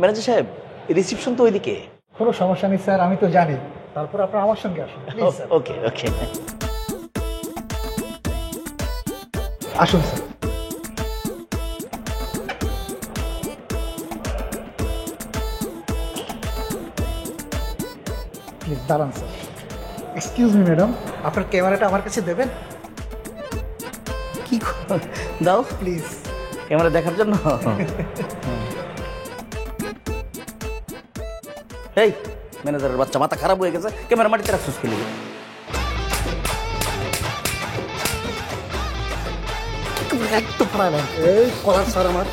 ম্যানেজার সাহেব, রিসিপশন তো ওইদিকে। কোনো সমস্যা নেই স্যার, আমি তো জানি। তারপর আপনারা আমার সঙ্গে আসুন। ওকে ওকে, আসুন স্যার। প্লিজ দাঁড়ান স্যার। এক্সকিউজ মি ম্যাডাম, আপনার ক্যামেরাটা আমার কাছে দেবেন? কি দাও প্লিজ, ক্যামেরা দেখার জন্য। এই ম্যানেজারের বাচ্চা, মাথা খারাপ হয়ে গেছে, ক্যামেরা মাটিতে রাখছিস কি লিগে? একটু ফাড়ালেন। এই কলার স্যার, আমার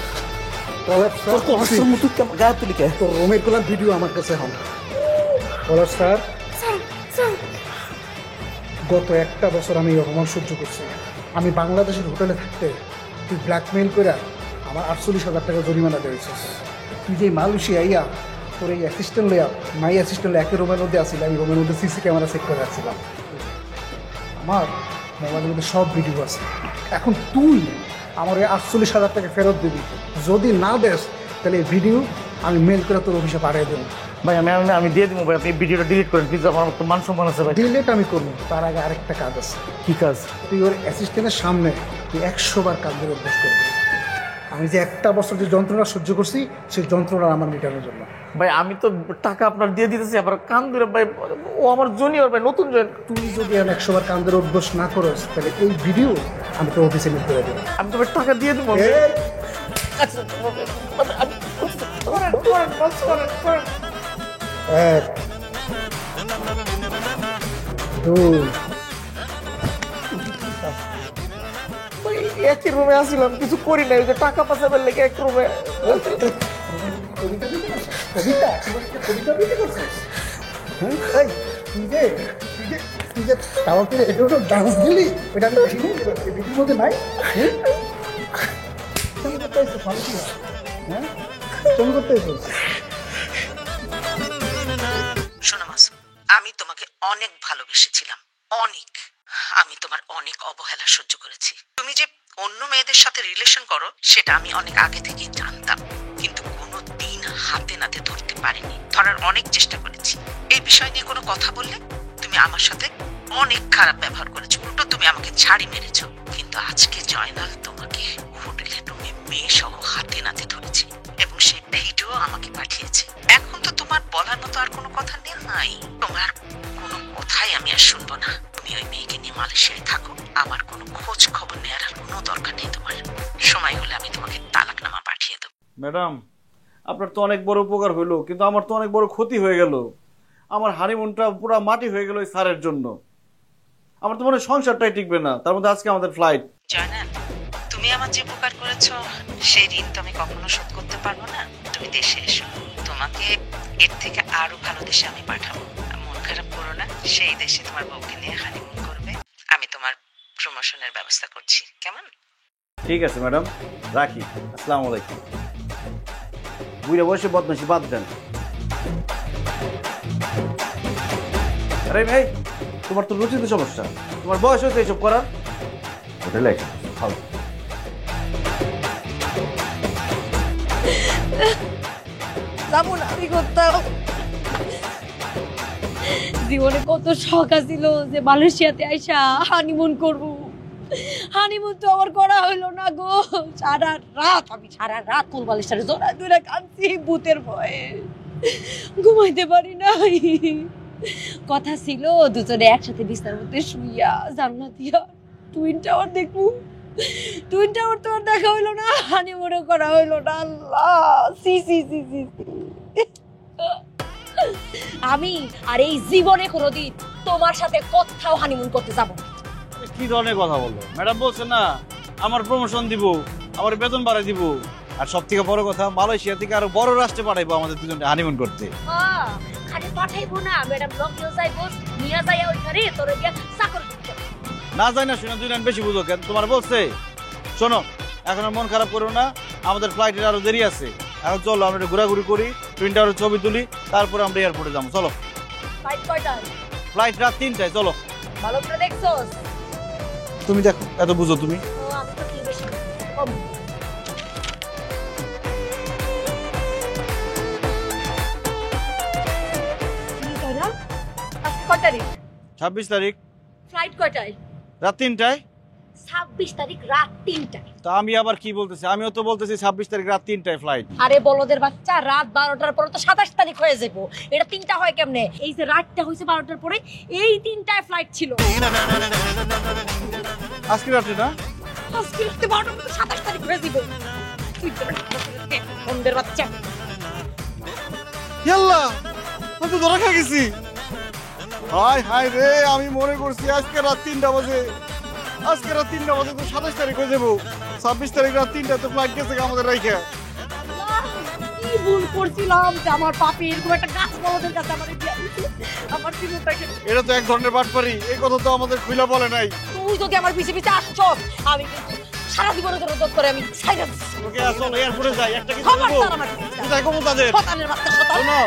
কলার স্যার গায়ে তুলি কে? তোর রুমের কলার ভিডিও আমার কাছে হন। কলার স্যার, গত একটা বছর আমি অপমান সহ্য করছি। আমি বাংলাদেশের হোটেলে থাকতে তুই ব্ল্যাকমেইল করে আমার 48,000 টাকা জরিমানা দিয়েছিস। তুই যে মালয়েশিয়া আইয়া তোর এই অ্যাসিস্ট্যান্ট লইয়া, মাই অ্যাসিস্ট্যান্ট একই রুমের মধ্যে আসছিল, আমি রুমের মধ্যে সিসি ক্যামেরা চেক করে রাখছিলাম। আমার মোবাইলের মধ্যে সব ভিডিও আছে। এখন তুই আমার এই 48,000 টাকা ফেরত দিবি। যদি না দেস তাহলে এই ভিডিও আমি মেল করে তোর অফিসে পাঠিয়ে দেবো। ভাই আমি দিয়ে দিব ভাই, আপনি ভিডিওটা ডিলিট করেন প্লিজ, আমার তো মান সম্মান আছে ভাই। ডিলিট আমি করবো, তার আগে আরেকটা কাজ আছে। কি কাজ? তুই ওর অ্যাসিস্ট্যান্টের সামনে তুই 100 বার কাঁদতে অভ্যাস করবি। আমি যে একটা বছর যে যন্ত্রণা সহ্য করছি, সেই যন্ত্রণা আমার মেটানোর জন্য। ভাই আমি তো টাকা আপনার দিয়ে দিতেছি, আবার কান ধরে ভাই, ও আমার জুনিয়র ভাই, নতুন জয়েন। তুই যদি আমি 100 বার কাঁদের অভ্যাস না করস তাহলে এই ভিডিও আমি তোর অফিসে মিল করে দেবো। আমি তো টাকা দিয়ে দেবো। আচ্ছা, এক, দুই। একই রুমে আসছিলাম, কিছু করি নাই, যে টাকা পাচাবের লেগে এক রুমে। ডান্স দিলি ওইটা আমি দেখিনি, ভিডিওর মধ্যে নাই। শোনো মাসুম, আমি তোমাকে অনেক ভালোবেসেছিলাম, অনেক। আমি তোমার অনেক অবহেলা সহ্য করেছি। তুমি যে অন্য মেয়েদের সাথে রিলেশন করো সেটা আমি অনেক আগে থেকেই জানতাম, কিন্তু কোনো দিন হাতে নাতে ধরতে পারিনি। ধরার অনেক চেষ্টা করেছি। এই বিষয় নিয়ে কোনো কথা বললে তুমি আমার সাথে অনেক খারাপ ব্যবহার করেছো, উল্টো তুমি আমাকে ছাড়ি মেরেছো। কিন্তু আজকে জয়নাল তোমাকে হোটেলে রুমে মেয়ে সহ হাতে নাতে ধরেছে এবং সেই ভিডিও আমাকে পাঠিয়েছে। এখন তো তোমার বলার মতো আর কোনো কথা নেই। তোমার কোনো কথাই আমি আর শুনবো না। তুমি ওই মেয়েকে নিয়ে মালয়েশিয়ায় থাকো, আমার কোনো খোঁজ খবর নেওয়ার আর কোনো দরকার নেই তোমার। সময় হলে আমি তোমাকে তালাকনামা পাঠিয়ে দেবো। ম্যাডাম, আপনার তো অনেক বড় উপকার হইলো, কিন্তু আমার তো অনেক বড় ক্ষতি হয়ে গেল। আমার হানিমুনটা পুরো মাটি হয়ে গেল এই স্যারের জন্য। আমার তো মনে হয় সংসারটাই টিকবে না, তার মধ্যে আজকে আমাদের ফ্লাইট। জয়নাল, তুমি আমার যে উপকার করেছো সেই ঋণ তো আমি কখনো শোধ করতে পারবো না। তুমি দেশে এসো, তোমাকে এর থেকে আরো ভালো দেশে আমি পাঠাবো। মন খারাপ করো না, সেই দেশে তোমার বউকে নিয়ে হানিমুন করবে। আমি তোমার প্রমোশনের ব্যবস্থা করছি, কেমন? ঠিক আছে ম্যাডাম, রাখি। আসসালামু আলাইকুম। বুড়া বয়সে বদমাশি বাদ দেন। আরে ভাই, তোমার তো রুচিতে সমস্যা, তোমার বয়স হয়েছে এইসব করার। হোটেলে ভালো। যাবো না আমি করতাম। জীবনে কত শখ আছিল যে মালয়েশিয়াতে আইসা হানিমুন করবো। হানিমুন তো আমার করা হইলো না গো। সারা রাত কোন বালিশের জোড়া দূরে কাঁদছি ভূতের ভয়ে, ঘুমাইতে পারি নাই। কথা ছিল দুজনে একসাথে বিছানার মধ্যে শুইয়া জানলা দিয়া টুইন টাওয়ার দেখবো। টুইন টাওয়ার তো আর দেখা হইলো না, হানিমুনও করা হইলো না। আল্লাহ, সি সি সি সি। আমি আর এই জীবনে কোনোদিন তোমার সাথে কোথাও হানিমুন করতে যাব না। কি ধরনের কথা বললো? ম্যাডাম বলছে না আমার প্রমোশন দিব, আমার বেতন বাড়াই দিব, আর সব থেকে বড় কথা মালয়েশিয়া থেকে আরো বড় রাষ্ট্রে পাঠাইবো আমাদের দুজনকে হানিমুন করতে। আরে পাঠাইবো না, ম্যাডাম লকিও যাইবো, নিয়া যাইয়া ওইখানে তোরে দিয়া চাকর দিতে। না যাই না শুনে দুই লাইন বেশি বুঝো কেন? তোমার বলছে শোনো, এখন আর মন খারাপ করো না, আমাদের ফ্লাইটের আরো দেরি আছে। এখন চলো আমরা একটু ঘোরাঘুরি করি, টুইন টাওয়ারের ছবি তুলি, তারপরে আমরা এয়ারপোর্টে যাবো। চলো। ফ্লাইট কয়টায়? ফ্লাইট রাত 3টায়। চলো। ভালো করে দেখছোস? তুমি দেখো, এত বুঝো তুমি। ও আমি তো কি বেশি কম। আজকে কয় তারিখ? 26 তারিখ। ফ্লাইট কয়টায়? রাত 3টায়। 26 তারিখ রাত 3টায়। তা আমি আবার কি বলতেছি? আমিও তো বলতেছি 26 তারিখ রাত 3টায় ফ্লাইট। আরে বলদের বাচ্চা, রাত 12টার পরে তো 27 তারিখ হয়ে যাবো। এটা 3টা হয় কেমনে? এই যে রাতটা হইছে 12টার পরে, এই 3টায় ফ্লাইট ছিল। আজকে রাতে না? আজকে রাতে 12টার পরে 27 তারিখ হয়ে যাবো। তুই তো বলদের বাচ্চা। ইয়াল্লা, আমি তো ধরা খেয়ে গেছি। হায় হায় রে, আমি মনে করছি আজকে রাত 3টা বাজে। আজকে রাত 3টা বাজে তো 27 তারিখ হয়ে যাবো। 26 তারিখ রাত 3টা তো ফ্লাইট গেছে আমাদের রাইখা। কি ভুল করছিলাম যে আমার পাপি এরকম একটা গাছ বলদের কাছে আমার দিয়া দিছে। আমার জীবনটাকে এটা তো এক ধরনের বাটপারি, এই কথা তো আমাদের খুইলা বলে নাই। তুই যদি আমার পিছে পিছে আসছস, আমি কিন্তু সারা জীবনের জন্য দোষ করে আমি ছাইরা দিচ্ছি। ওকে আসল এয়ারপোর্টে যাই, একটা কিছু খবরদার বলবো। আমার পিছে পিছে। কোথায় কমো তাদের? শয়তানের বাচ্চা, শয়তান। শোনো।